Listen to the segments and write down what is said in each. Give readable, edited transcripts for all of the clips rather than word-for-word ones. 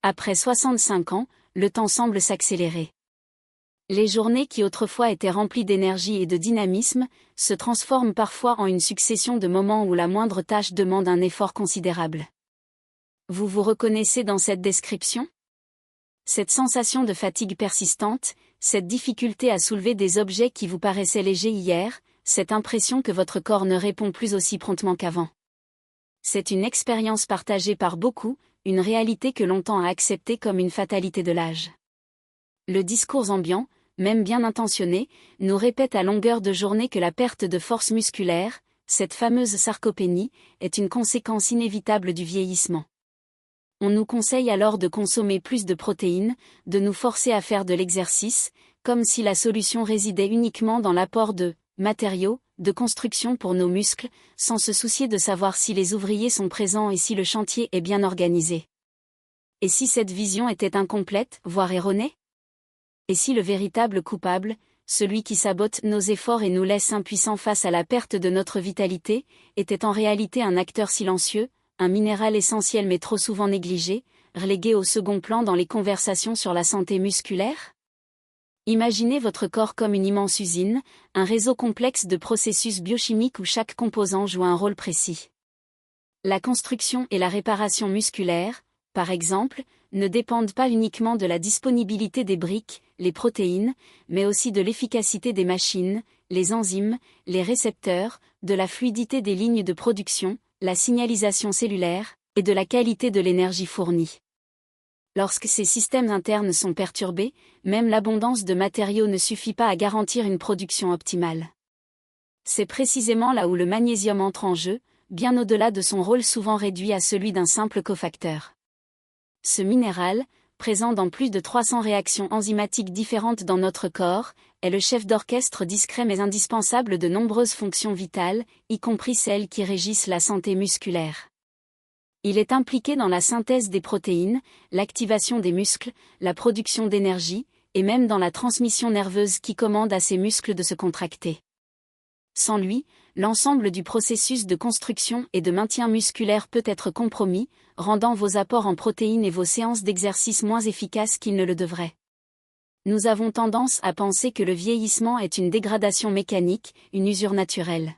Après 65 ans, le temps semble s'accélérer. Les journées qui autrefois étaient remplies d'énergie et de dynamisme, se transforment parfois en une succession de moments où la moindre tâche demande un effort considérable. Vous vous reconnaissez dans cette description ? Cette sensation de fatigue persistante, cette difficulté à soulever des objets qui vous paraissaient légers hier, cette impression que votre corps ne répond plus aussi promptement qu'avant. C'est une expérience partagée par beaucoup, une réalité que l'on tend à accepter comme une fatalité de l'âge. Le discours ambiant, même bien intentionné, nous répète à longueur de journée que la perte de force musculaire, cette fameuse sarcopénie, est une conséquence inévitable du vieillissement. On nous conseille alors de consommer plus de protéines, de nous forcer à faire de l'exercice, comme si la solution résidait uniquement dans l'apport de matériaux, de construction pour nos muscles, sans se soucier de savoir si les ouvriers sont présents et si le chantier est bien organisé. Et si cette vision était incomplète, voire erronée ? Et si le véritable coupable, celui qui sabote nos efforts et nous laisse impuissants face à la perte de notre vitalité, était en réalité un acteur silencieux, un minéral essentiel mais trop souvent négligé, relégué au second plan dans les conversations sur la santé musculaire ? Imaginez votre corps comme une immense usine, un réseau complexe de processus biochimiques où chaque composant joue un rôle précis. La construction et la réparation musculaire, par exemple, ne dépendent pas uniquement de la disponibilité des briques, les protéines, mais aussi de l'efficacité des machines, les enzymes, les récepteurs, de la fluidité des lignes de production, la signalisation cellulaire, et de la qualité de l'énergie fournie. Lorsque ces systèmes internes sont perturbés, même l'abondance de matériaux ne suffit pas à garantir une production optimale. C'est précisément là où le magnésium entre en jeu, bien au-delà de son rôle souvent réduit à celui d'un simple cofacteur. Ce minéral, présent dans plus de 300 réactions enzymatiques différentes dans notre corps, est le chef d'orchestre discret mais indispensable de nombreuses fonctions vitales, y compris celles qui régissent la santé musculaire. Il est impliqué dans la synthèse des protéines, l'activation des muscles, la production d'énergie, et même dans la transmission nerveuse qui commande à ces muscles de se contracter. Sans lui, l'ensemble du processus de construction et de maintien musculaire peut être compromis, rendant vos apports en protéines et vos séances d'exercice moins efficaces qu'ils ne le devraient. Nous avons tendance à penser que le vieillissement est une dégradation mécanique, une usure naturelle.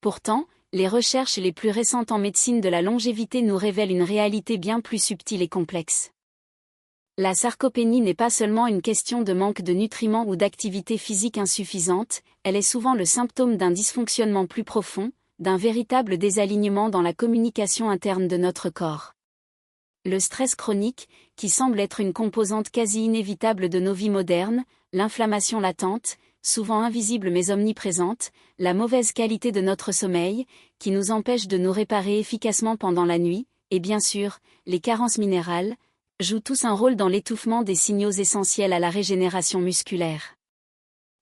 Pourtant, les recherches les plus récentes en médecine de la longévité nous révèlent une réalité bien plus subtile et complexe. La sarcopénie n'est pas seulement une question de manque de nutriments ou d'activité physique insuffisante, elle est souvent le symptôme d'un dysfonctionnement plus profond, d'un véritable désalignement dans la communication interne de notre corps. Le stress chronique, qui semble être une composante quasi inévitable de nos vies modernes, l'inflammation latente, souvent invisible mais omniprésente, la mauvaise qualité de notre sommeil, qui nous empêche de nous réparer efficacement pendant la nuit, et bien sûr, les carences minérales, jouent tous un rôle dans l'étouffement des signaux essentiels à la régénération musculaire.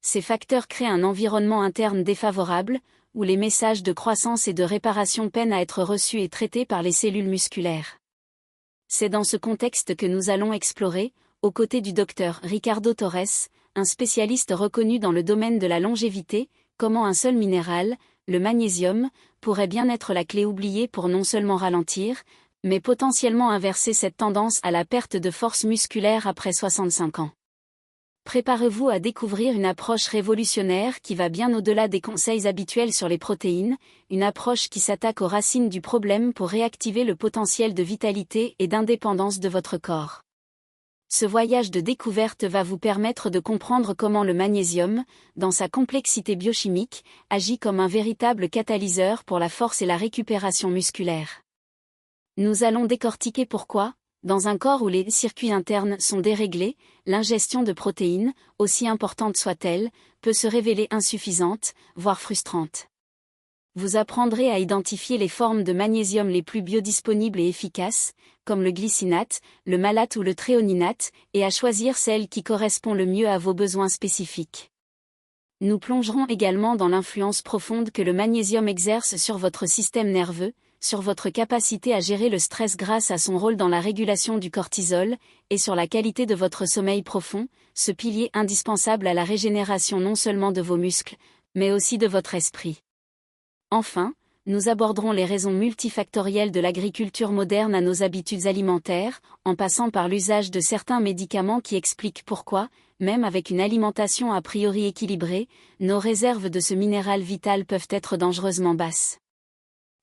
Ces facteurs créent un environnement interne défavorable, où les messages de croissance et de réparation peinent à être reçus et traités par les cellules musculaires. C'est dans ce contexte que nous allons explorer, aux côtés du docteur Ricardo Torres, un spécialiste reconnu dans le domaine de la longévité, comment un seul minéral, le magnésium, pourrait bien être la clé oubliée pour non seulement ralentir, mais potentiellement inverser cette tendance à la perte de force musculaire après 65 ans. Préparez-vous à découvrir une approche révolutionnaire qui va bien au-delà des conseils habituels sur les protéines, une approche qui s'attaque aux racines du problème pour réactiver le potentiel de vitalité et d'indépendance de votre corps. Ce voyage de découverte va vous permettre de comprendre comment le magnésium, dans sa complexité biochimique, agit comme un véritable catalyseur pour la force et la récupération musculaire. Nous allons décortiquer pourquoi, dans un corps où les circuits internes sont déréglés, l'ingestion de protéines, aussi importante soit-elle, peut se révéler insuffisante, voire frustrante. Vous apprendrez à identifier les formes de magnésium les plus biodisponibles et efficaces, comme le glycinate, le malate ou le thréoninate, et à choisir celle qui correspond le mieux à vos besoins spécifiques. Nous plongerons également dans l'influence profonde que le magnésium exerce sur votre système nerveux, sur votre capacité à gérer le stress grâce à son rôle dans la régulation du cortisol, et sur la qualité de votre sommeil profond, ce pilier indispensable à la régénération non seulement de vos muscles, mais aussi de votre esprit. Enfin, nous aborderons les raisons multifactorielles de l'agriculture moderne à nos habitudes alimentaires, en passant par l'usage de certains médicaments qui expliquent pourquoi, même avec une alimentation a priori équilibrée, nos réserves de ce minéral vital peuvent être dangereusement basses.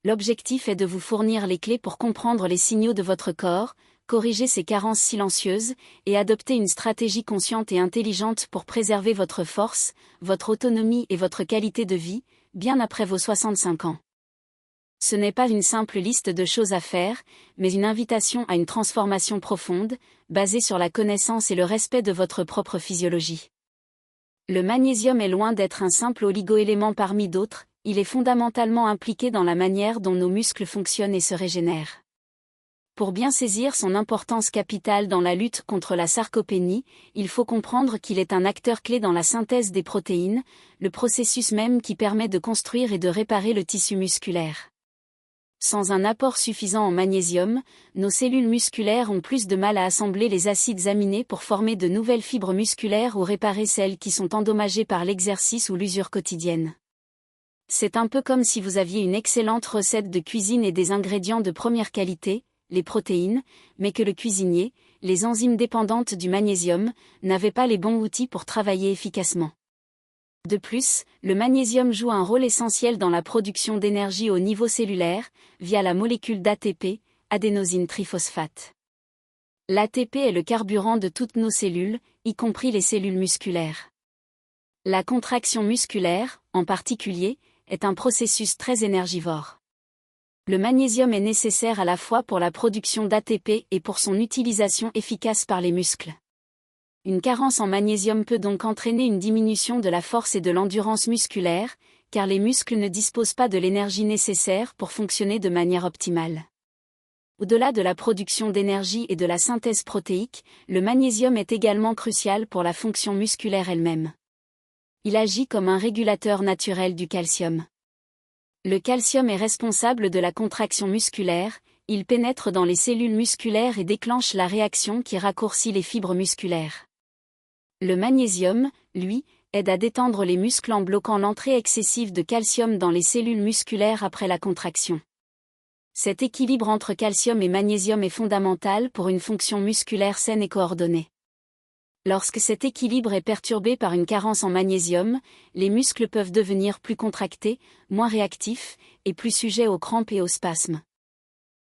L'objectif est de vous fournir les clés pour comprendre les signaux de votre corps, corriger ses carences silencieuses, et adopter une stratégie consciente et intelligente pour préserver votre force, votre autonomie et votre qualité de vie, bien après vos 65 ans. Ce n'est pas une simple liste de choses à faire, mais une invitation à une transformation profonde, basée sur la connaissance et le respect de votre propre physiologie. Le magnésium est loin d'être un simple oligo-élément parmi d'autres, il est fondamentalement impliqué dans la manière dont nos muscles fonctionnent et se régénèrent. Pour bien saisir son importance capitale dans la lutte contre la sarcopénie, il faut comprendre qu'il est un acteur clé dans la synthèse des protéines, le processus même qui permet de construire et de réparer le tissu musculaire. Sans un apport suffisant en magnésium, nos cellules musculaires ont plus de mal à assembler les acides aminés pour former de nouvelles fibres musculaires ou réparer celles qui sont endommagées par l'exercice ou l'usure quotidienne. C'est un peu comme si vous aviez une excellente recette de cuisine et des ingrédients de première qualité, les protéines, mais que le cuisinier, les enzymes dépendantes du magnésium, n'avait pas les bons outils pour travailler efficacement. De plus, le magnésium joue un rôle essentiel dans la production d'énergie au niveau cellulaire, via la molécule d'ATP, adénosine triphosphate. L'ATP est le carburant de toutes nos cellules, y compris les cellules musculaires. La contraction musculaire, en particulier, est un processus très énergivore. Le magnésium est nécessaire à la fois pour la production d'ATP et pour son utilisation efficace par les muscles. Une carence en magnésium peut donc entraîner une diminution de la force et de l'endurance musculaire, car les muscles ne disposent pas de l'énergie nécessaire pour fonctionner de manière optimale. Au-delà de la production d'énergie et de la synthèse protéique, le magnésium est également crucial pour la fonction musculaire elle-même. Il agit comme un régulateur naturel du calcium. Le calcium est responsable de la contraction musculaire, il pénètre dans les cellules musculaires et déclenche la réaction qui raccourcit les fibres musculaires. Le magnésium, lui, aide à détendre les muscles en bloquant l'entrée excessive de calcium dans les cellules musculaires après la contraction. Cet équilibre entre calcium et magnésium est fondamental pour une fonction musculaire saine et coordonnée. Lorsque cet équilibre est perturbé par une carence en magnésium, les muscles peuvent devenir plus contractés, moins réactifs, et plus sujets aux crampes et aux spasmes.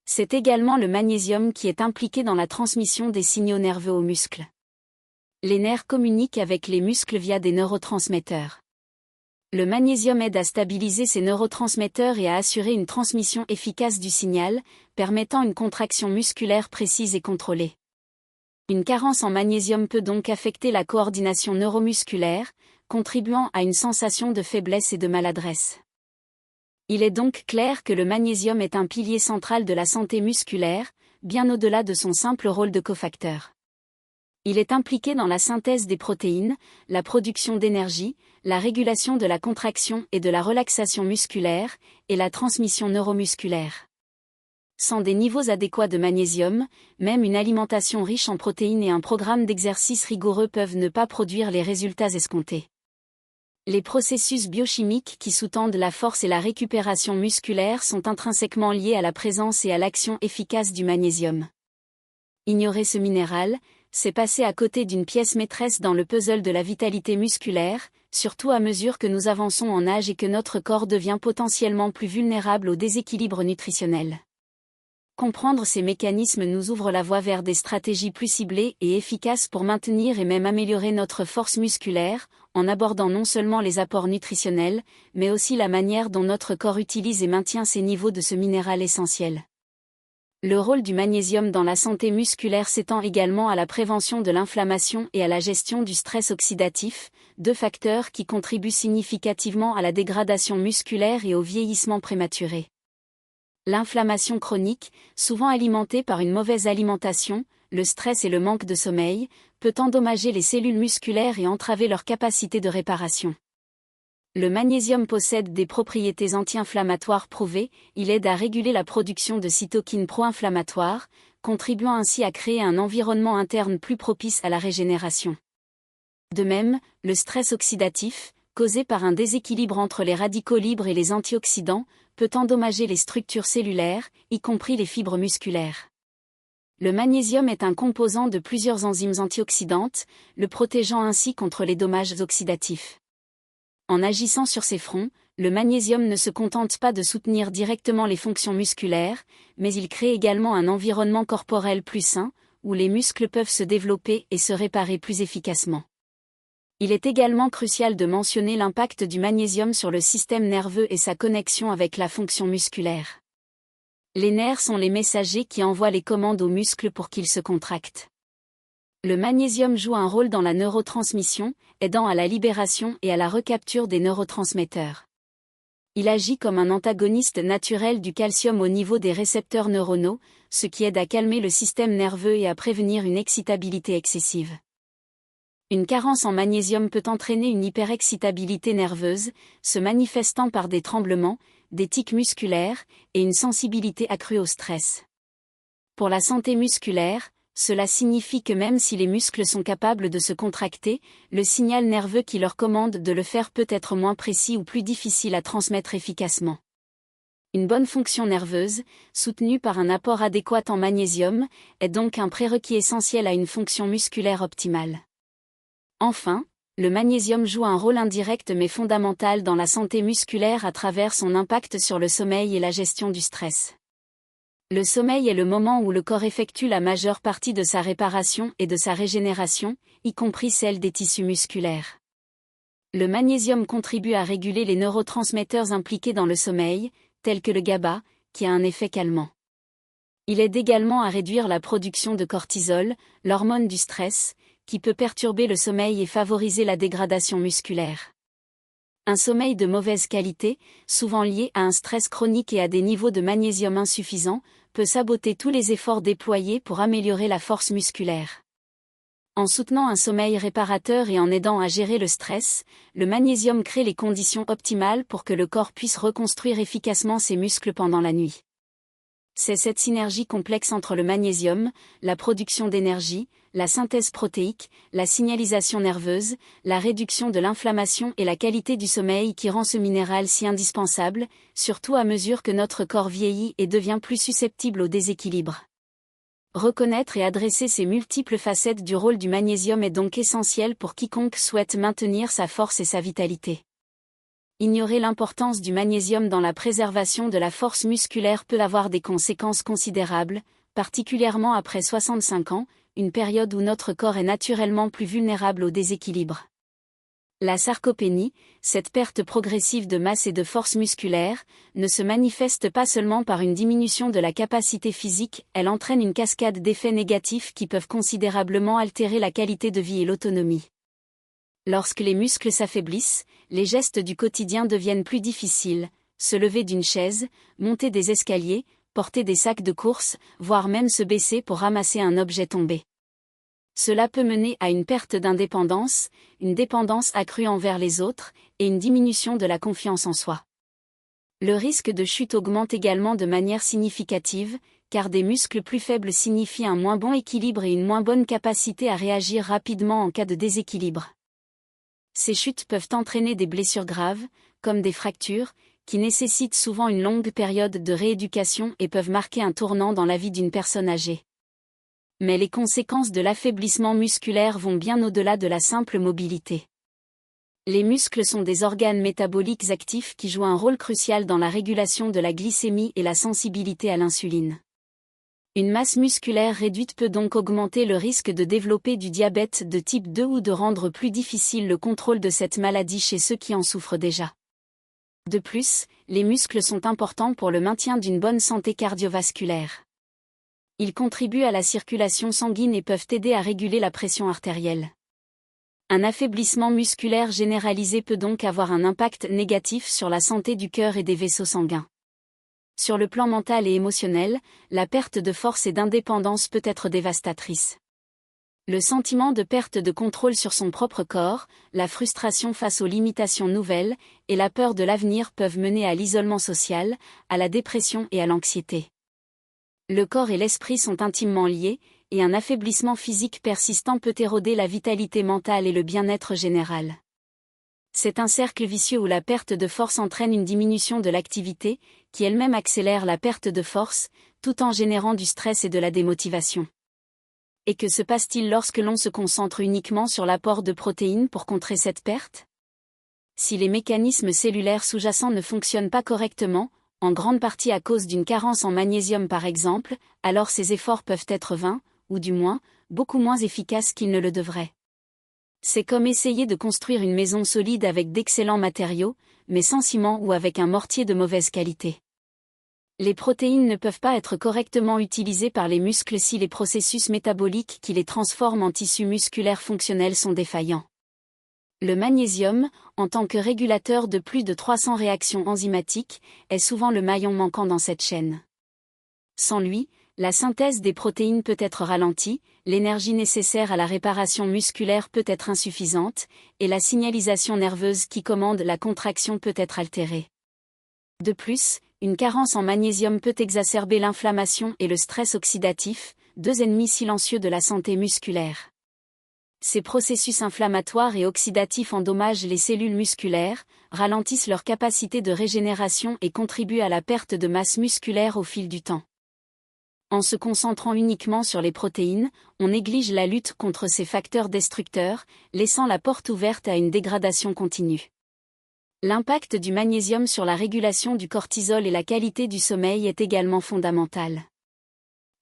C'est également le magnésium qui est impliqué dans la transmission des signaux nerveux aux muscles. Les nerfs communiquent avec les muscles via des neurotransmetteurs. Le magnésium aide à stabiliser ces neurotransmetteurs et à assurer une transmission efficace du signal, permettant une contraction musculaire précise et contrôlée. Une carence en magnésium peut donc affecter la coordination neuromusculaire, contribuant à une sensation de faiblesse et de maladresse. Il est donc clair que le magnésium est un pilier central de la santé musculaire, bien au-delà de son simple rôle de cofacteur. Il est impliqué dans la synthèse des protéines, la production d'énergie, la régulation de la contraction et de la relaxation musculaire, et la transmission neuromusculaire. Sans des niveaux adéquats de magnésium, même une alimentation riche en protéines et un programme d'exercice rigoureux peuvent ne pas produire les résultats escomptés. Les processus biochimiques qui sous-tendent la force et la récupération musculaire sont intrinsèquement liés à la présence et à l'action efficace du magnésium. Ignorer ce minéral, c'est passer à côté d'une pièce maîtresse dans le puzzle de la vitalité musculaire, surtout à mesure que nous avançons en âge et que notre corps devient potentiellement plus vulnérable au déséquilibre nutritionnel. Comprendre ces mécanismes nous ouvre la voie vers des stratégies plus ciblées et efficaces pour maintenir et même améliorer notre force musculaire, en abordant non seulement les apports nutritionnels, mais aussi la manière dont notre corps utilise et maintient ces niveaux de ce minéral essentiel. Le rôle du magnésium dans la santé musculaire s'étend également à la prévention de l'inflammation et à la gestion du stress oxydatif, deux facteurs qui contribuent significativement à la dégradation musculaire et au vieillissement prématuré. L'inflammation chronique, souvent alimentée par une mauvaise alimentation, le stress et le manque de sommeil, peut endommager les cellules musculaires et entraver leur capacité de réparation. Le magnésium possède des propriétés anti-inflammatoires prouvées, il aide à réguler la production de cytokines pro-inflammatoires, contribuant ainsi à créer un environnement interne plus propice à la régénération. De même, le stress oxydatif, causé par un déséquilibre entre les radicaux libres et les antioxydants, peut endommager les structures cellulaires, y compris les fibres musculaires. Le magnésium est un composant de plusieurs enzymes antioxydantes, le protégeant ainsi contre les dommages oxydatifs. En agissant sur ces fronts, le magnésium ne se contente pas de soutenir directement les fonctions musculaires, mais il crée également un environnement corporel plus sain, où les muscles peuvent se développer et se réparer plus efficacement. Il est également crucial de mentionner l'impact du magnésium sur le système nerveux et sa connexion avec la fonction musculaire. Les nerfs sont les messagers qui envoient les commandes aux muscles pour qu'ils se contractent. Le magnésium joue un rôle dans la neurotransmission, aidant à la libération et à la recapture des neurotransmetteurs. Il agit comme un antagoniste naturel du calcium au niveau des récepteurs neuronaux, ce qui aide à calmer le système nerveux et à prévenir une excitabilité excessive. Une carence en magnésium peut entraîner une hyperexcitabilité nerveuse, se manifestant par des tremblements, des tics musculaires, et une sensibilité accrue au stress. Pour la santé musculaire, cela signifie que même si les muscles sont capables de se contracter, le signal nerveux qui leur commande de le faire peut être moins précis ou plus difficile à transmettre efficacement. Une bonne fonction nerveuse, soutenue par un apport adéquat en magnésium, est donc un prérequis essentiel à une fonction musculaire optimale. Enfin, le magnésium joue un rôle indirect mais fondamental dans la santé musculaire à travers son impact sur le sommeil et la gestion du stress. Le sommeil est le moment où le corps effectue la majeure partie de sa réparation et de sa régénération, y compris celle des tissus musculaires. Le magnésium contribue à réguler les neurotransmetteurs impliqués dans le sommeil, tels que le GABA, qui a un effet calmant. Il aide également à réduire la production de cortisol, l'hormone du stress, qui peut perturber le sommeil et favoriser la dégradation musculaire. Un sommeil de mauvaise qualité, souvent lié à un stress chronique et à des niveaux de magnésium insuffisants, peut saboter tous les efforts déployés pour améliorer la force musculaire. En soutenant un sommeil réparateur et en aidant à gérer le stress, le magnésium crée les conditions optimales pour que le corps puisse reconstruire efficacement ses muscles pendant la nuit. C'est cette synergie complexe entre le magnésium, la production d'énergie, la synthèse protéique, la signalisation nerveuse, la réduction de l'inflammation et la qualité du sommeil qui rend ce minéral si indispensable, surtout à mesure que notre corps vieillit et devient plus susceptible au déséquilibre. Reconnaître et adresser ces multiples facettes du rôle du magnésium est donc essentiel pour quiconque souhaite maintenir sa force et sa vitalité. Ignorer l'importance du magnésium dans la préservation de la force musculaire peut avoir des conséquences considérables, particulièrement après 65 ans, une période où notre corps est naturellement plus vulnérable au déséquilibre. La sarcopénie, cette perte progressive de masse et de force musculaire, ne se manifeste pas seulement par une diminution de la capacité physique, elle entraîne une cascade d'effets négatifs qui peuvent considérablement altérer la qualité de vie et l'autonomie. Lorsque les muscles s'affaiblissent, les gestes du quotidien deviennent plus difficiles, se lever d'une chaise, monter des escaliers, porter des sacs de course, voire même se baisser pour ramasser un objet tombé. Cela peut mener à une perte d'indépendance, une dépendance accrue envers les autres, et une diminution de la confiance en soi. Le risque de chute augmente également de manière significative, car des muscles plus faibles signifient un moins bon équilibre et une moins bonne capacité à réagir rapidement en cas de déséquilibre. Ces chutes peuvent entraîner des blessures graves, comme des fractures, qui nécessitent souvent une longue période de rééducation et peuvent marquer un tournant dans la vie d'une personne âgée. Mais les conséquences de l'affaiblissement musculaire vont bien au-delà de la simple mobilité. Les muscles sont des organes métaboliques actifs qui jouent un rôle crucial dans la régulation de la glycémie et la sensibilité à l'insuline. Une masse musculaire réduite peut donc augmenter le risque de développer du diabète de type 2 ou de rendre plus difficile le contrôle de cette maladie chez ceux qui en souffrent déjà. De plus, les muscles sont importants pour le maintien d'une bonne santé cardiovasculaire. Ils contribuent à la circulation sanguine et peuvent aider à réguler la pression artérielle. Un affaiblissement musculaire généralisé peut donc avoir un impact négatif sur la santé du cœur et des vaisseaux sanguins. Sur le plan mental et émotionnel, la perte de force et d'indépendance peut être dévastatrice. Le sentiment de perte de contrôle sur son propre corps, la frustration face aux limitations nouvelles, et la peur de l'avenir peuvent mener à l'isolement social, à la dépression et à l'anxiété. Le corps et l'esprit sont intimement liés, et un affaiblissement physique persistant peut éroder la vitalité mentale et le bien-être général. C'est un cercle vicieux où la perte de force entraîne une diminution de l'activité, qui elle-même accélère la perte de force, tout en générant du stress et de la démotivation. Et que se passe-t-il lorsque l'on se concentre uniquement sur l'apport de protéines pour contrer cette perte? Si les mécanismes cellulaires sous-jacents ne fonctionnent pas correctement, en grande partie à cause d'une carence en magnésium par exemple, alors ces efforts peuvent être vains, ou du moins, beaucoup moins efficaces qu'ils ne le devraient. C'est comme essayer de construire une maison solide avec d'excellents matériaux, mais sans ciment ou avec un mortier de mauvaise qualité. Les protéines ne peuvent pas être correctement utilisées par les muscles si les processus métaboliques qui les transforment en tissus musculaires fonctionnels sont défaillants. Le magnésium, en tant que régulateur de plus de 300 réactions enzymatiques, est souvent le maillon manquant dans cette chaîne. Sans lui, la synthèse des protéines peut être ralentie, l'énergie nécessaire à la réparation musculaire peut être insuffisante, et la signalisation nerveuse qui commande la contraction peut être altérée. De plus, une carence en magnésium peut exacerber l'inflammation et le stress oxydatif, deux ennemis silencieux de la santé musculaire. Ces processus inflammatoires et oxydatifs endommagent les cellules musculaires, ralentissent leur capacité de régénération et contribuent à la perte de masse musculaire au fil du temps. En se concentrant uniquement sur les protéines, on néglige la lutte contre ces facteurs destructeurs, laissant la porte ouverte à une dégradation continue. L'impact du magnésium sur la régulation du cortisol et la qualité du sommeil est également fondamental.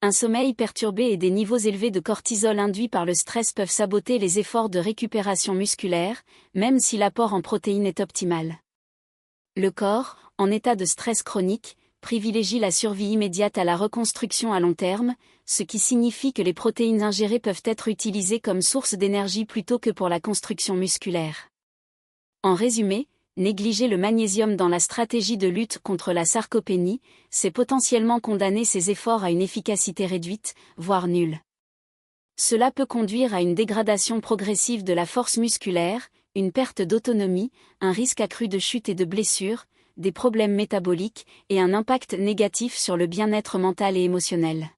Un sommeil perturbé et des niveaux élevés de cortisol induits par le stress peuvent saboter les efforts de récupération musculaire, même si l'apport en protéines est optimal. Le corps, en état de stress chronique, privilégie la survie immédiate à la reconstruction à long terme, ce qui signifie que les protéines ingérées peuvent être utilisées comme source d'énergie plutôt que pour la construction musculaire. En résumé, négliger le magnésium dans la stratégie de lutte contre la sarcopénie, c'est potentiellement condamner ses efforts à une efficacité réduite, voire nulle. Cela peut conduire à une dégradation progressive de la force musculaire, une perte d'autonomie, un risque accru de chute et de blessure, des problèmes métaboliques, et un impact négatif sur le bien-être mental et émotionnel.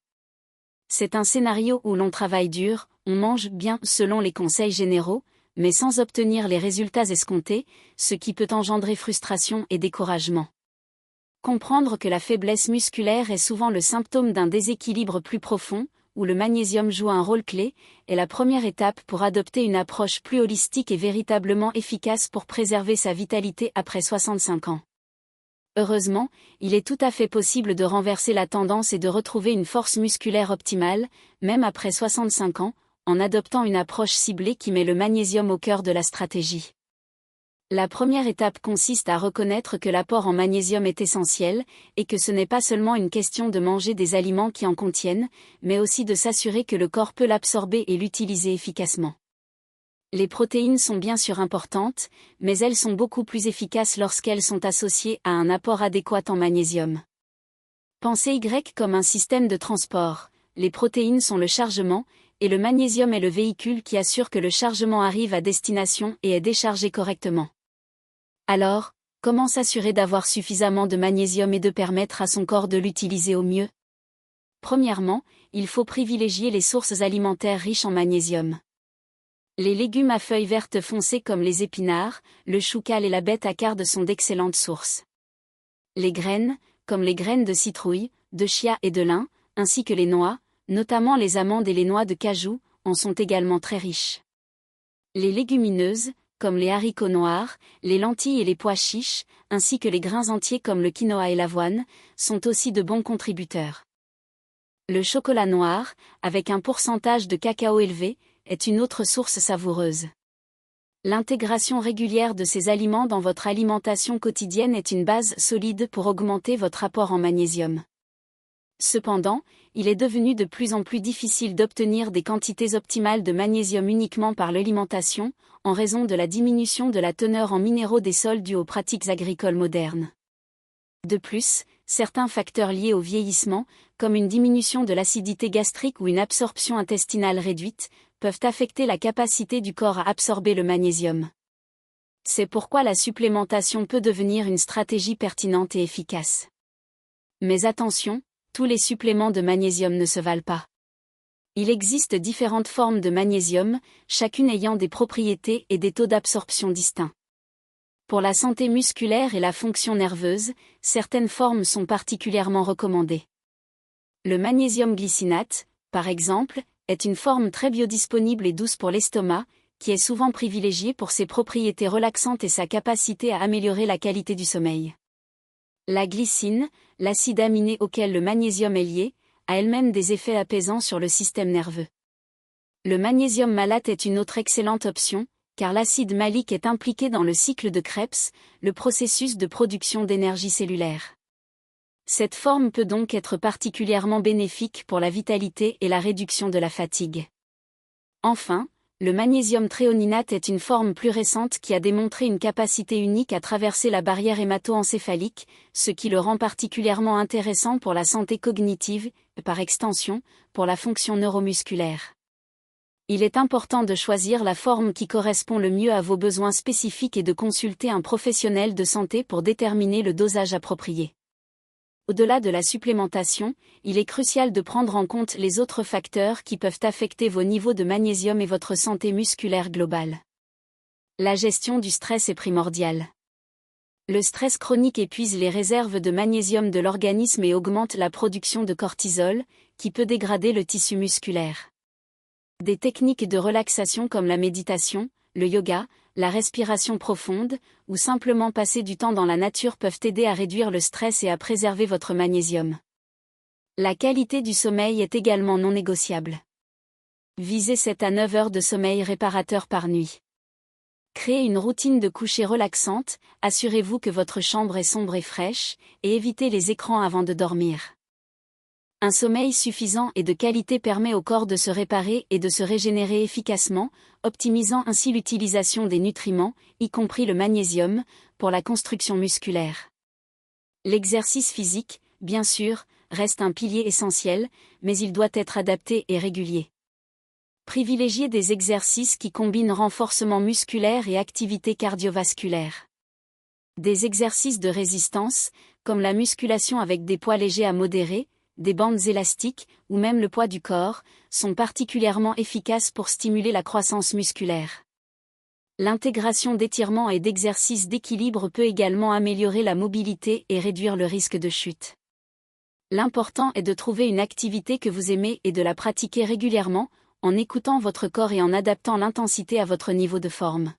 C'est un scénario où l'on travaille dur, on mange bien selon les conseils généraux, mais sans obtenir les résultats escomptés, ce qui peut engendrer frustration et découragement. Comprendre que la faiblesse musculaire est souvent le symptôme d'un déséquilibre plus profond, où le magnésium joue un rôle clé, est la première étape pour adopter une approche plus holistique et véritablement efficace pour préserver sa vitalité après 65 ans. Heureusement, il est tout à fait possible de renverser la tendance et de retrouver une force musculaire optimale, même après 65 ans, en adoptant une approche ciblée qui met le magnésium au cœur de la stratégie. La première étape consiste à reconnaître que l'apport en magnésium est essentiel, et que ce n'est pas seulement une question de manger des aliments qui en contiennent, mais aussi de s'assurer que le corps peut l'absorber et l'utiliser efficacement. Les protéines sont bien sûr importantes, mais elles sont beaucoup plus efficaces lorsqu'elles sont associées à un apport adéquat en magnésium. Pensez Y comme un système de transport, les protéines sont le chargement, et le magnésium est le véhicule qui assure que le chargement arrive à destination et est déchargé correctement. Alors, comment s'assurer d'avoir suffisamment de magnésium et de permettre à son corps de l'utiliser au mieux? Premièrement, il faut privilégier les sources alimentaires riches en magnésium. Les légumes à feuilles vertes foncées comme les épinards, le chou-cal et la bêta-carde sont d'excellentes sources. Les graines, comme les graines de citrouille, de chia et de lin, ainsi que les noix, notamment les amandes et les noix de cajou, en sont également très riches. Les légumineuses, comme les haricots noirs, les lentilles et les pois chiches, ainsi que les grains entiers comme le quinoa et l'avoine, sont aussi de bons contributeurs. Le chocolat noir, avec un pourcentage de cacao élevé, est une autre source savoureuse. L'intégration régulière de ces aliments dans votre alimentation quotidienne est une base solide pour augmenter votre apport en magnésium. Cependant, il est devenu de plus en plus difficile d'obtenir des quantités optimales de magnésium uniquement par l'alimentation, en raison de la diminution de la teneur en minéraux des sols due aux pratiques agricoles modernes. De plus, certains facteurs liés au vieillissement, comme une diminution de l'acidité gastrique ou une absorption intestinale réduite, peuvent affecter la capacité du corps à absorber le magnésium. C'est pourquoi la supplémentation peut devenir une stratégie pertinente et efficace. Mais attention, tous les suppléments de magnésium ne se valent pas. Il existe différentes formes de magnésium, chacune ayant des propriétés et des taux d'absorption distincts. Pour la santé musculaire et la fonction nerveuse, certaines formes sont particulièrement recommandées. Le magnésium glycinate, par exemple, est une forme très biodisponible et douce pour l'estomac, qui est souvent privilégiée pour ses propriétés relaxantes et sa capacité à améliorer la qualité du sommeil. La glycine, l'acide aminé auquel le magnésium est lié, a elle-même des effets apaisants sur le système nerveux. Le magnésium malate est une autre excellente option, car l'acide malique est impliqué dans le cycle de Krebs, le processus de production d'énergie cellulaire. Cette forme peut donc être particulièrement bénéfique pour la vitalité et la réduction de la fatigue. Enfin, le magnésium thréoninate est une forme plus récente qui a démontré une capacité unique à traverser la barrière hémato-encéphalique, ce qui le rend particulièrement intéressant pour la santé cognitive, et par extension, pour la fonction neuromusculaire. Il est important de choisir la forme qui correspond le mieux à vos besoins spécifiques et de consulter un professionnel de santé pour déterminer le dosage approprié. Au-delà de la supplémentation, il est crucial de prendre en compte les autres facteurs qui peuvent affecter vos niveaux de magnésium et votre santé musculaire globale. La gestion du stress est primordiale. Le stress chronique épuise les réserves de magnésium de l'organisme et augmente la production de cortisol, qui peut dégrader le tissu musculaire. Des techniques de relaxation comme la méditation, le yoga, la respiration profonde, ou simplement passer du temps dans la nature peuvent aider à réduire le stress et à préserver votre magnésium. La qualité du sommeil est également non négociable. Visez 7 à 9 heures de sommeil réparateur par nuit. Créez une routine de coucher relaxante, assurez-vous que votre chambre est sombre et fraîche, et évitez les écrans avant de dormir. Un sommeil suffisant et de qualité permet au corps de se réparer et de se régénérer efficacement, optimisant ainsi l'utilisation des nutriments, y compris le magnésium, pour la construction musculaire. L'exercice physique, bien sûr, reste un pilier essentiel, mais il doit être adapté et régulier. Privilégiez des exercices qui combinent renforcement musculaire et activité cardiovasculaire. Des exercices de résistance, comme la musculation avec des poids légers à modérés, des bandes élastiques, ou même le poids du corps, sont particulièrement efficaces pour stimuler la croissance musculaire. L'intégration d'étirements et d'exercices d'équilibre peut également améliorer la mobilité et réduire le risque de chute. L'important est de trouver une activité que vous aimez et de la pratiquer régulièrement, en écoutant votre corps et en adaptant l'intensité à votre niveau de forme.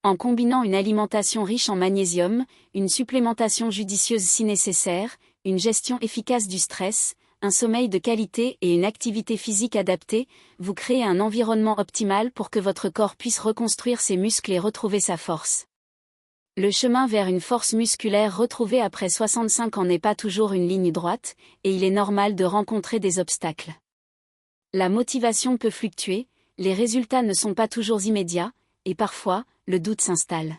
En combinant une alimentation riche en magnésium, une supplémentation judicieuse si nécessaire, une gestion efficace du stress, un sommeil de qualité et une activité physique adaptée, vous créez un environnement optimal pour que votre corps puisse reconstruire ses muscles et retrouver sa force. Le chemin vers une force musculaire retrouvée après 65 ans n'est pas toujours une ligne droite, et il est normal de rencontrer des obstacles. La motivation peut fluctuer, les résultats ne sont pas toujours immédiats, et parfois, le doute s'installe.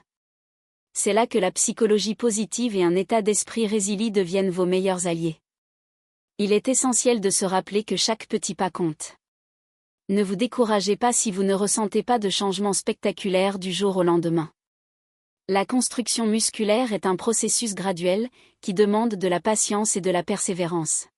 C'est là que la psychologie positive et un état d'esprit résilient deviennent vos meilleurs alliés. Il est essentiel de se rappeler que chaque petit pas compte. Ne vous découragez pas si vous ne ressentez pas de changement spectaculaire du jour au lendemain. La construction musculaire est un processus graduel, qui demande de la patience et de la persévérance.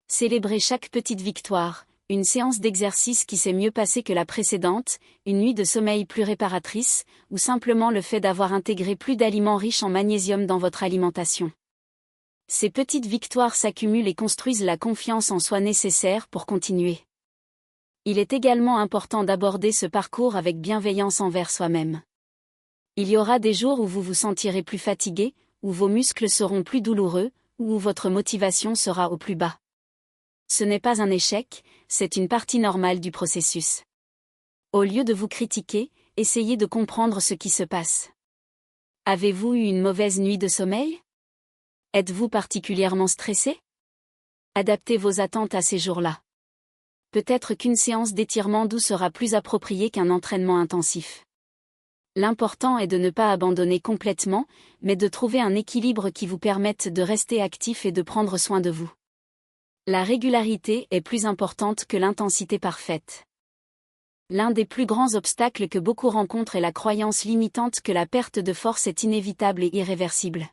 Célébrez chaque petite victoire, une séance d'exercice qui s'est mieux passée que la précédente, une nuit de sommeil plus réparatrice, ou simplement le fait d'avoir intégré plus d'aliments riches en magnésium dans votre alimentation. Ces petites victoires s'accumulent et construisent la confiance en soi nécessaire pour continuer. Il est également important d'aborder ce parcours avec bienveillance envers soi-même. Il y aura des jours où vous vous sentirez plus fatigué, où vos muscles seront plus douloureux, ou où votre motivation sera au plus bas. Ce n'est pas un échec, c'est une partie normale du processus. Au lieu de vous critiquer, essayez de comprendre ce qui se passe. Avez-vous eu une mauvaise nuit de sommeil? Êtes-vous particulièrement stressé? Adaptez vos attentes à ces jours-là. Peut-être qu'une séance d'étirement doux sera plus appropriée qu'un entraînement intensif. L'important est de ne pas abandonner complètement, mais de trouver un équilibre qui vous permette de rester actif et de prendre soin de vous. La régularité est plus importante que l'intensité parfaite. L'un des plus grands obstacles que beaucoup rencontrent est la croyance limitante que la perte de force est inévitable et irréversible.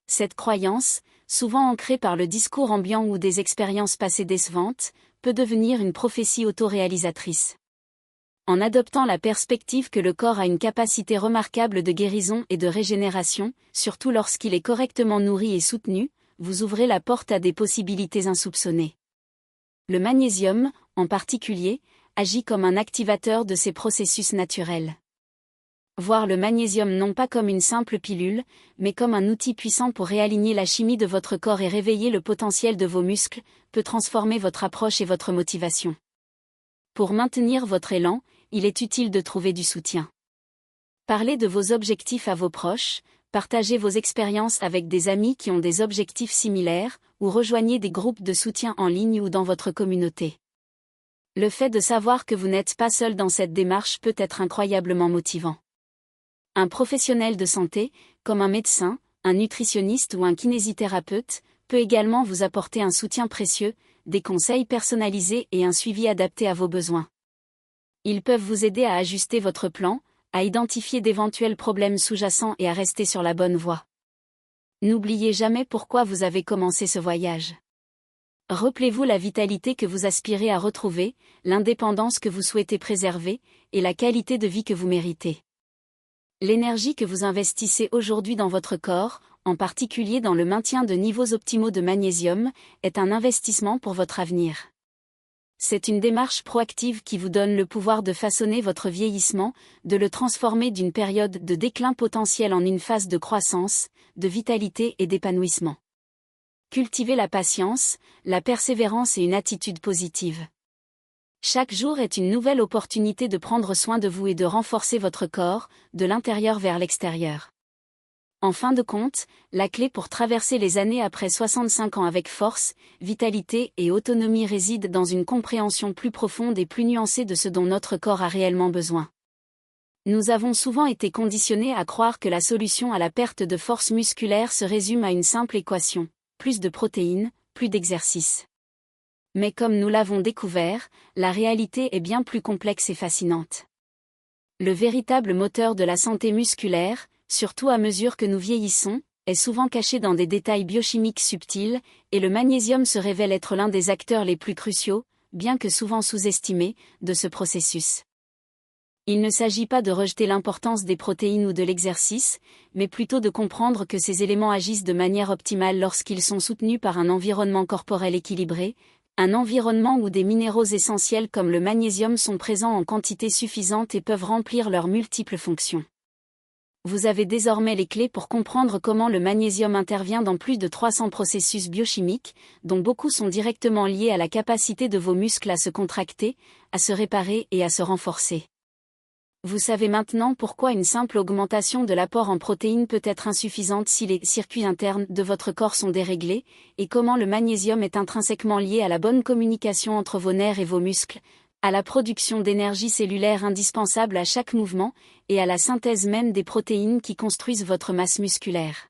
Cette croyance, souvent ancrée par le discours ambiant ou des expériences passées décevantes, peut devenir une prophétie autoréalisatrice. En adoptant la perspective que le corps a une capacité remarquable de guérison et de régénération, surtout lorsqu'il est correctement nourri et soutenu, vous ouvrez la porte à des possibilités insoupçonnées. Le magnésium, en particulier, agit comme un activateur de ces processus naturels. Voir le magnésium non pas comme une simple pilule, mais comme un outil puissant pour réaligner la chimie de votre corps et réveiller le potentiel de vos muscles, peut transformer votre approche et votre motivation. Pour maintenir votre élan, il est utile de trouver du soutien. Parlez de vos objectifs à vos proches, partagez vos expériences avec des amis qui ont des objectifs similaires, ou rejoignez des groupes de soutien en ligne ou dans votre communauté. Le fait de savoir que vous n'êtes pas seul dans cette démarche peut être incroyablement motivant. Un professionnel de santé, comme un médecin, un nutritionniste ou un kinésithérapeute, peut également vous apporter un soutien précieux, des conseils personnalisés et un suivi adapté à vos besoins. Ils peuvent vous aider à ajuster votre plan, à identifier d'éventuels problèmes sous-jacents et à rester sur la bonne voie. N'oubliez jamais pourquoi vous avez commencé ce voyage. Rappelez-vous la vitalité que vous aspirez à retrouver, l'indépendance que vous souhaitez préserver, et la qualité de vie que vous méritez. L'énergie que vous investissez aujourd'hui dans votre corps, en particulier dans le maintien de niveaux optimaux de magnésium, est un investissement pour votre avenir. C'est une démarche proactive qui vous donne le pouvoir de façonner votre vieillissement, de le transformer d'une période de déclin potentiel en une phase de croissance, de vitalité et d'épanouissement. Cultivez la patience, la persévérance et une attitude positive. Chaque jour est une nouvelle opportunité de prendre soin de vous et de renforcer votre corps, de l'intérieur vers l'extérieur. En fin de compte, la clé pour traverser les années après 65 ans avec force, vitalité et autonomie réside dans une compréhension plus profonde et plus nuancée de ce dont notre corps a réellement besoin. Nous avons souvent été conditionnés à croire que la solution à la perte de force musculaire se résume à une simple équation: plus de protéines, plus d'exercice. Mais comme nous l'avons découvert, la réalité est bien plus complexe et fascinante. Le véritable moteur de la santé musculaire, surtout à mesure que nous vieillissons, est souvent caché dans des détails biochimiques subtils, et le magnésium se révèle être l'un des acteurs les plus cruciaux, bien que souvent sous-estimés, de ce processus. Il ne s'agit pas de rejeter l'importance des protéines ou de l'exercice, mais plutôt de comprendre que ces éléments agissent de manière optimale lorsqu'ils sont soutenus par un environnement corporel équilibré, un environnement où des minéraux essentiels comme le magnésium sont présents en quantité suffisante et peuvent remplir leurs multiples fonctions. Vous avez désormais les clés pour comprendre comment le magnésium intervient dans plus de 300 processus biochimiques, dont beaucoup sont directement liés à la capacité de vos muscles à se contracter, à se réparer et à se renforcer. Vous savez maintenant pourquoi une simple augmentation de l'apport en protéines peut être insuffisante si les circuits internes de votre corps sont déréglés, et comment le magnésium est intrinsèquement lié à la bonne communication entre vos nerfs et vos muscles, à la production d'énergie cellulaire indispensable à chaque mouvement, et à la synthèse même des protéines qui construisent votre masse musculaire.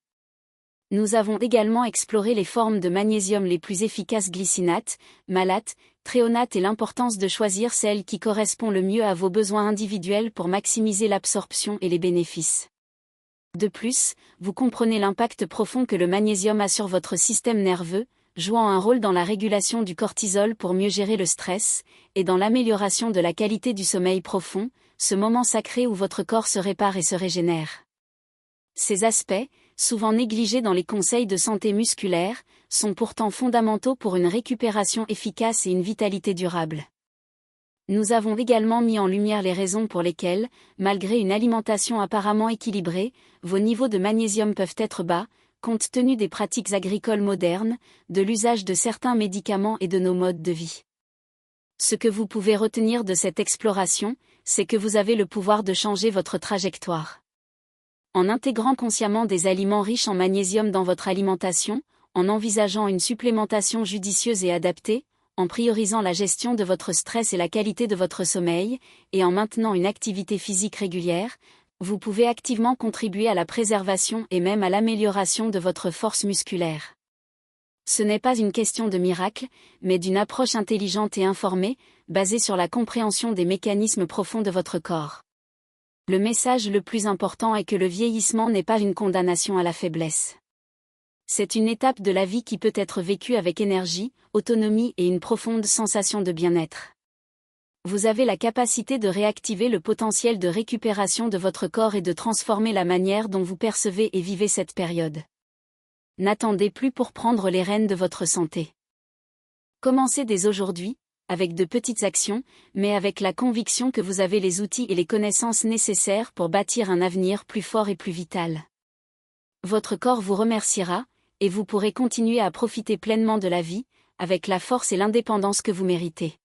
Nous avons également exploré les formes de magnésium les plus efficaces: glycinate, malate, thréonate, et l'importance de choisir celle qui correspond le mieux à vos besoins individuels pour maximiser l'absorption et les bénéfices. De plus, vous comprenez l'impact profond que le magnésium a sur votre système nerveux, jouant un rôle dans la régulation du cortisol pour mieux gérer le stress, et dans l'amélioration de la qualité du sommeil profond, ce moment sacré où votre corps se répare et se régénère. Ces aspects, souvent négligés dans les conseils de santé musculaire, sont pourtant fondamentaux pour une récupération efficace et une vitalité durable. Nous avons également mis en lumière les raisons pour lesquelles, malgré une alimentation apparemment équilibrée, vos niveaux de magnésium peuvent être bas, compte tenu des pratiques agricoles modernes, de l'usage de certains médicaments et de nos modes de vie. Ce que vous pouvez retenir de cette exploration, c'est que vous avez le pouvoir de changer votre trajectoire. En intégrant consciemment des aliments riches en magnésium dans votre alimentation, en envisageant une supplémentation judicieuse et adaptée, en priorisant la gestion de votre stress et la qualité de votre sommeil, et en maintenant une activité physique régulière, vous pouvez activement contribuer à la préservation et même à l'amélioration de votre force musculaire. Ce n'est pas une question de miracle, mais d'une approche intelligente et informée, basée sur la compréhension des mécanismes profonds de votre corps. Le message le plus important est que le vieillissement n'est pas une condamnation à la faiblesse. C'est une étape de la vie qui peut être vécue avec énergie, autonomie et une profonde sensation de bien-être. Vous avez la capacité de réactiver le potentiel de récupération de votre corps et de transformer la manière dont vous percevez et vivez cette période. N'attendez plus pour prendre les rênes de votre santé. Commencez dès aujourd'hui, avec de petites actions, mais avec la conviction que vous avez les outils et les connaissances nécessaires pour bâtir un avenir plus fort et plus vital. Votre corps vous remerciera, et vous pourrez continuer à profiter pleinement de la vie, avec la force et l'indépendance que vous méritez.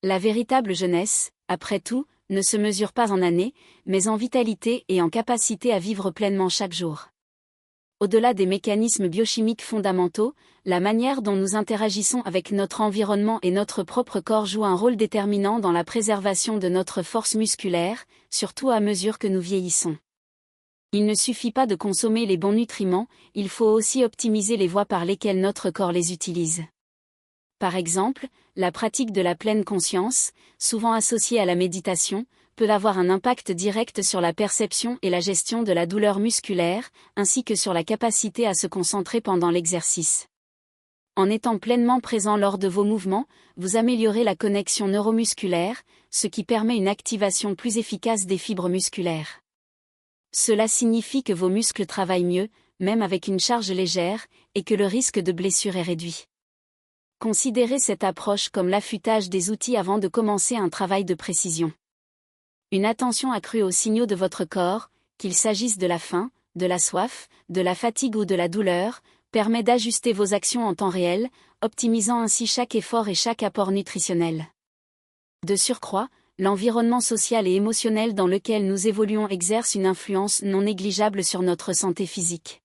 La véritable jeunesse, après tout, ne se mesure pas en années, mais en vitalité et en capacité à vivre pleinement chaque jour. Au-delà des mécanismes biochimiques fondamentaux, la manière dont nous interagissons avec notre environnement et notre propre corps joue un rôle déterminant dans la préservation de notre force musculaire, surtout à mesure que nous vieillissons. Il ne suffit pas de consommer les bons nutriments, il faut aussi optimiser les voies par lesquelles notre corps les utilise. Par exemple, la pratique de la pleine conscience, souvent associée à la méditation, peut avoir un impact direct sur la perception et la gestion de la douleur musculaire, ainsi que sur la capacité à se concentrer pendant l'exercice. En étant pleinement présent lors de vos mouvements, vous améliorez la connexion neuromusculaire, ce qui permet une activation plus efficace des fibres musculaires. Cela signifie que vos muscles travaillent mieux, même avec une charge légère, et que le risque de blessure est réduit. Considérez cette approche comme l'affûtage des outils avant de commencer un travail de précision. Une attention accrue aux signaux de votre corps, qu'il s'agisse de la faim, de la soif, de la fatigue ou de la douleur, permet d'ajuster vos actions en temps réel, optimisant ainsi chaque effort et chaque apport nutritionnel. De surcroît, l'environnement social et émotionnel dans lequel nous évoluons exerce une influence non négligeable sur notre santé physique.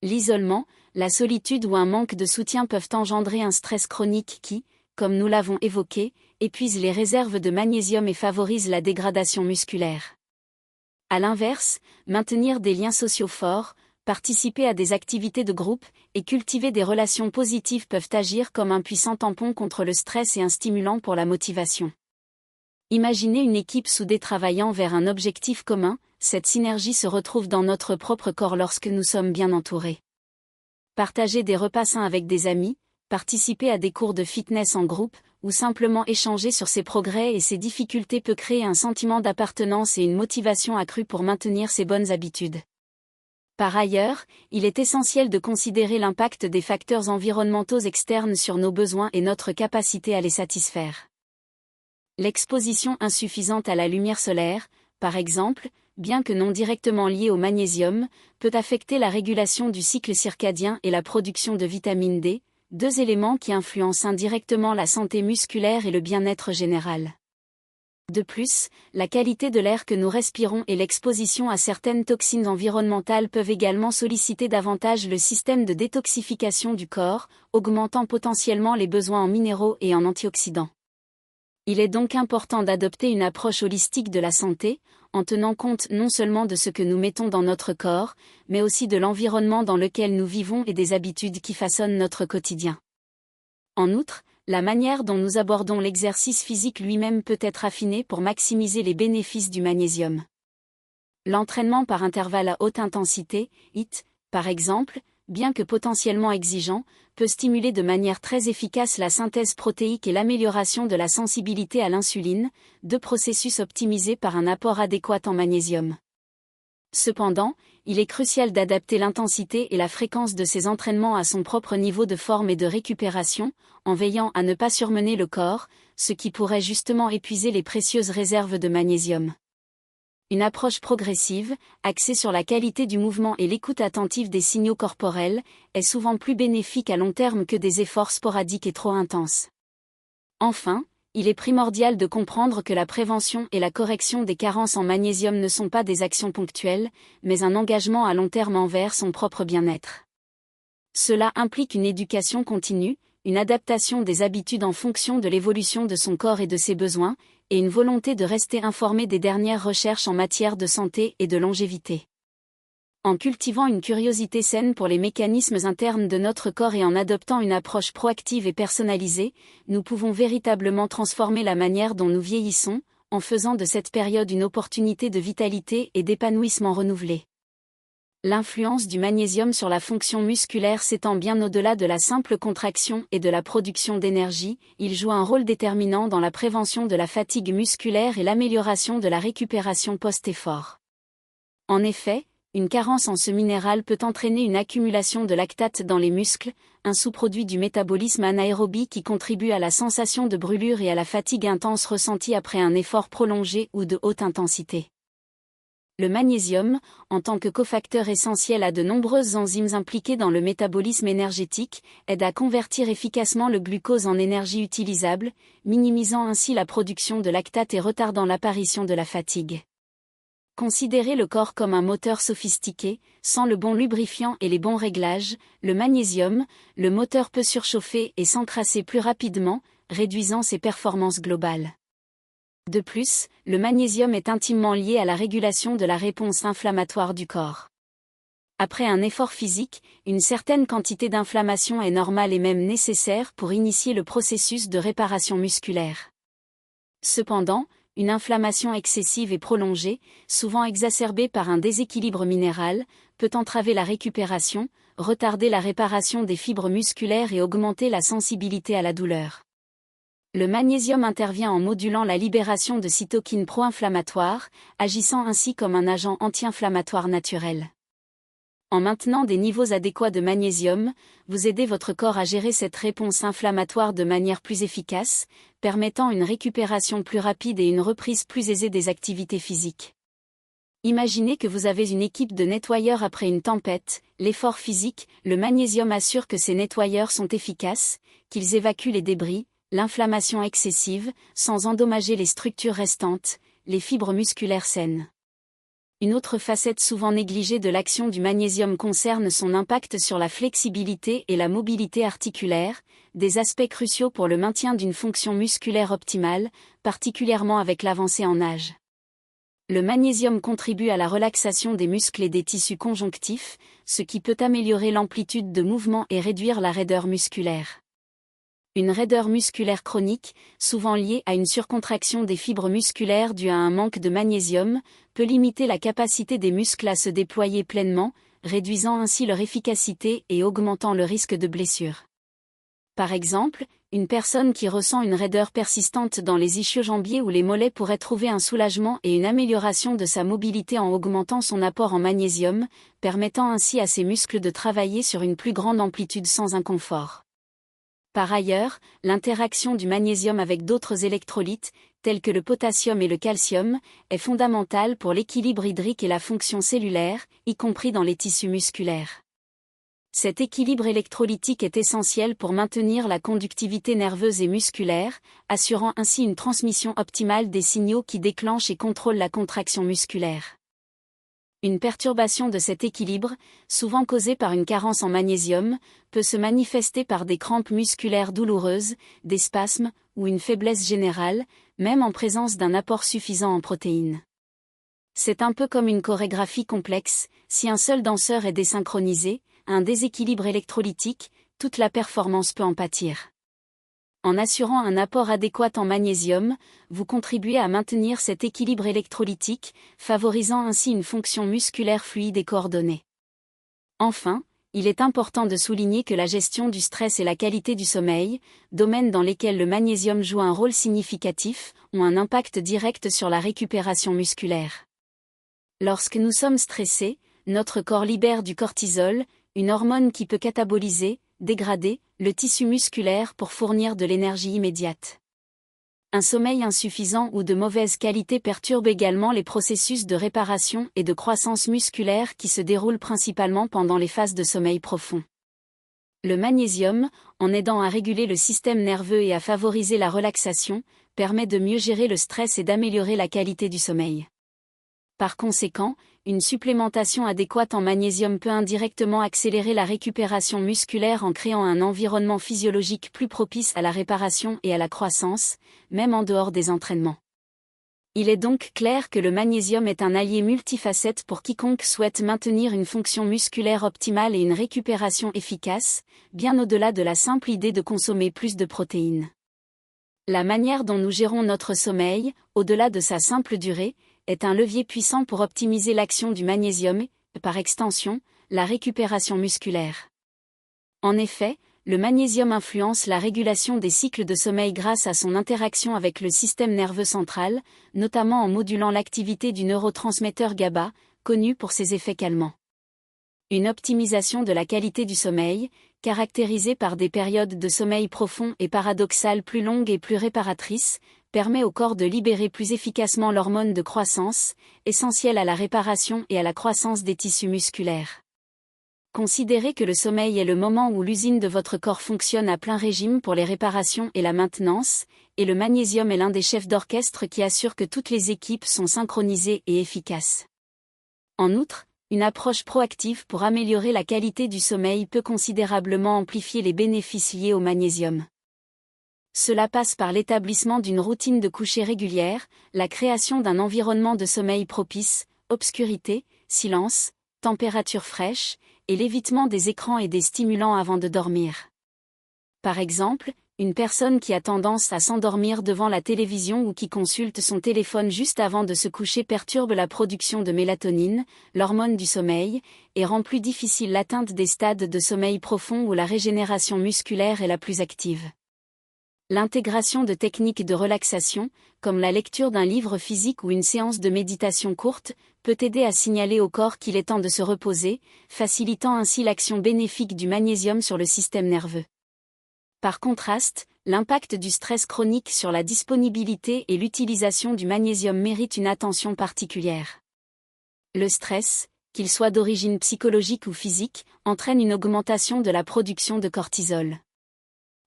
L'isolement, la solitude ou un manque de soutien peuvent engendrer un stress chronique qui, comme nous l'avons évoqué, épuise les réserves de magnésium et favorise la dégradation musculaire. À l'inverse, maintenir des liens sociaux forts, participer à des activités de groupe et cultiver des relations positives peuvent agir comme un puissant tampon contre le stress et un stimulant pour la motivation. Imaginez une équipe soudée travaillant vers un objectif commun, cette synergie se retrouve dans notre propre corps lorsque nous sommes bien entourés. Partager des repas sains avec des amis, participer à des cours de fitness en groupe, ou simplement échanger sur ses progrès et ses difficultés peut créer un sentiment d'appartenance et une motivation accrue pour maintenir ses bonnes habitudes. Par ailleurs, il est essentiel de considérer l'impact des facteurs environnementaux externes sur nos besoins et notre capacité à les satisfaire. L'exposition insuffisante à la lumière solaire, par exemple, bien que non directement liée au magnésium, peut affecter la régulation du cycle circadien et la production de vitamine D, deux éléments qui influencent indirectement la santé musculaire et le bien-être général. De plus, la qualité de l'air que nous respirons et l'exposition à certaines toxines environnementales peuvent également solliciter davantage le système de détoxification du corps, augmentant potentiellement les besoins en minéraux et en antioxydants. Il est donc important d'adopter une approche holistique de la santé, en tenant compte non seulement de ce que nous mettons dans notre corps, mais aussi de l'environnement dans lequel nous vivons et des habitudes qui façonnent notre quotidien. En outre, la manière dont nous abordons l'exercice physique lui-même peut être affinée pour maximiser les bénéfices du magnésium. L'entraînement par intervalle à haute intensité, HIIT, par exemple, bien que potentiellement exigeant, peut stimuler de manière très efficace la synthèse protéique et l'amélioration de la sensibilité à l'insuline, deux processus optimisés par un apport adéquat en magnésium. Cependant, il est crucial d'adapter l'intensité et la fréquence de ces entraînements à son propre niveau de forme et de récupération, en veillant à ne pas surmener le corps, ce qui pourrait justement épuiser les précieuses réserves de magnésium. Une approche progressive, axée sur la qualité du mouvement et l'écoute attentive des signaux corporels, est souvent plus bénéfique à long terme que des efforts sporadiques et trop intenses. Enfin, il est primordial de comprendre que la prévention et la correction des carences en magnésium ne sont pas des actions ponctuelles, mais un engagement à long terme envers son propre bien-être. Cela implique une éducation continue, une adaptation des habitudes en fonction de l'évolution de son corps et de ses besoins, et une volonté de rester informé des dernières recherches en matière de santé et de longévité. En cultivant une curiosité saine pour les mécanismes internes de notre corps et en adoptant une approche proactive et personnalisée, nous pouvons véritablement transformer la manière dont nous vieillissons, en faisant de cette période une opportunité de vitalité et d'épanouissement renouvelé. L'influence du magnésium sur la fonction musculaire s'étend bien au-delà de la simple contraction et de la production d'énergie, il joue un rôle déterminant dans la prévention de la fatigue musculaire et l'amélioration de la récupération post-effort. En effet, une carence en ce minéral peut entraîner une accumulation de lactate dans les muscles, un sous-produit du métabolisme anaérobie qui contribue à la sensation de brûlure et à la fatigue intense ressentie après un effort prolongé ou de haute intensité. Le magnésium, en tant que cofacteur essentiel à de nombreuses enzymes impliquées dans le métabolisme énergétique, aide à convertir efficacement le glucose en énergie utilisable, minimisant ainsi la production de lactate et retardant l'apparition de la fatigue. Considérez le corps comme un moteur sophistiqué, sans le bon lubrifiant et les bons réglages, le magnésium, le moteur peut surchauffer et s'encrasser plus rapidement, réduisant ses performances globales. De plus, le magnésium est intimement lié à la régulation de la réponse inflammatoire du corps. Après un effort physique, une certaine quantité d'inflammation est normale et même nécessaire pour initier le processus de réparation musculaire. Cependant, une inflammation excessive et prolongée, souvent exacerbée par un déséquilibre minéral, peut entraver la récupération, retarder la réparation des fibres musculaires et augmenter la sensibilité à la douleur. Le magnésium intervient en modulant la libération de cytokines pro-inflammatoires, agissant ainsi comme un agent anti-inflammatoire naturel. En maintenant des niveaux adéquats de magnésium, vous aidez votre corps à gérer cette réponse inflammatoire de manière plus efficace, permettant une récupération plus rapide et une reprise plus aisée des activités physiques. Imaginez que vous avez une équipe de nettoyeurs après une tempête, l'effort physique, le magnésium assure que ces nettoyeurs sont efficaces, qu'ils évacuent les débris, l'inflammation excessive, sans endommager les structures restantes, les fibres musculaires saines. Une autre facette souvent négligée de l'action du magnésium concerne son impact sur la flexibilité et la mobilité articulaire, des aspects cruciaux pour le maintien d'une fonction musculaire optimale, particulièrement avec l'avancée en âge. Le magnésium contribue à la relaxation des muscles et des tissus conjonctifs, ce qui peut améliorer l'amplitude de mouvement et réduire la raideur musculaire. Une raideur musculaire chronique, souvent liée à une surcontraction des fibres musculaires due à un manque de magnésium, peut limiter la capacité des muscles à se déployer pleinement, réduisant ainsi leur efficacité et augmentant le risque de blessure. Par exemple, une personne qui ressent une raideur persistante dans les ischio-jambiers ou les mollets pourrait trouver un soulagement et une amélioration de sa mobilité en augmentant son apport en magnésium, permettant ainsi à ses muscles de travailler sur une plus grande amplitude sans inconfort. Par ailleurs, l'interaction du magnésium avec d'autres électrolytes, tels que le potassium et le calcium, est fondamentale pour l'équilibre hydrique et la fonction cellulaire, y compris dans les tissus musculaires. Cet équilibre électrolytique est essentiel pour maintenir la conductivité nerveuse et musculaire, assurant ainsi une transmission optimale des signaux qui déclenchent et contrôlent la contraction musculaire. Une perturbation de cet équilibre, souvent causée par une carence en magnésium, peut se manifester par des crampes musculaires douloureuses, des spasmes, ou une faiblesse générale, même en présence d'un apport suffisant en protéines. C'est un peu comme une chorégraphie complexe, si un seul danseur est désynchronisé, un déséquilibre électrolytique, toute la performance peut en pâtir. En assurant un apport adéquat en magnésium, vous contribuez à maintenir cet équilibre électrolytique, favorisant ainsi une fonction musculaire fluide et coordonnée. Enfin, il est important de souligner que la gestion du stress et la qualité du sommeil, domaines dans lesquels le magnésium joue un rôle significatif, ont un impact direct sur la récupération musculaire. Lorsque nous sommes stressés, notre corps libère du cortisol, une hormone qui peut cataboliser, dégrader, le tissu musculaire pour fournir de l'énergie immédiate. Un sommeil insuffisant ou de mauvaise qualité perturbe également les processus de réparation et de croissance musculaire qui se déroulent principalement pendant les phases de sommeil profond. Le magnésium, en aidant à réguler le système nerveux et à favoriser la relaxation, permet de mieux gérer le stress et d'améliorer la qualité du sommeil. Par conséquent, une supplémentation adéquate en magnésium peut indirectement accélérer la récupération musculaire en créant un environnement physiologique plus propice à la réparation et à la croissance, même en dehors des entraînements. Il est donc clair que le magnésium est un allié multifacette pour quiconque souhaite maintenir une fonction musculaire optimale et une récupération efficace, bien au-delà de la simple idée de consommer plus de protéines. La manière dont nous gérons notre sommeil, au-delà de sa simple durée, est un levier puissant pour optimiser l'action du magnésium par extension, la récupération musculaire. En effet, le magnésium influence la régulation des cycles de sommeil grâce à son interaction avec le système nerveux central, notamment en modulant l'activité du neurotransmetteur GABA, connu pour ses effets calmants. Une optimisation de la qualité du sommeil, caractérisée par des périodes de sommeil profond et paradoxal plus longues et plus réparatrices, permet au corps de libérer plus efficacement l'hormone de croissance, essentielle à la réparation et à la croissance des tissus musculaires. Considérez que le sommeil est le moment où l'usine de votre corps fonctionne à plein régime pour les réparations et la maintenance, et le magnésium est l'un des chefs d'orchestre qui assure que toutes les équipes sont synchronisées et efficaces. En outre, une approche proactive pour améliorer la qualité du sommeil peut considérablement amplifier les bénéfices liés au magnésium. Cela passe par l'établissement d'une routine de coucher régulière, la création d'un environnement de sommeil propice, obscurité, silence, température fraîche, et l'évitement des écrans et des stimulants avant de dormir. Par exemple, une personne qui a tendance à s'endormir devant la télévision ou qui consulte son téléphone juste avant de se coucher perturbe la production de mélatonine, l'hormone du sommeil, et rend plus difficile l'atteinte des stades de sommeil profond où la régénération musculaire est la plus active. L'intégration de techniques de relaxation, comme la lecture d'un livre physique ou une séance de méditation courte, peut aider à signaler au corps qu'il est temps de se reposer, facilitant ainsi l'action bénéfique du magnésium sur le système nerveux. Par contraste, l'impact du stress chronique sur la disponibilité et l'utilisation du magnésium mérite une attention particulière. Le stress, qu'il soit d'origine psychologique ou physique, entraîne une augmentation de la production de cortisol.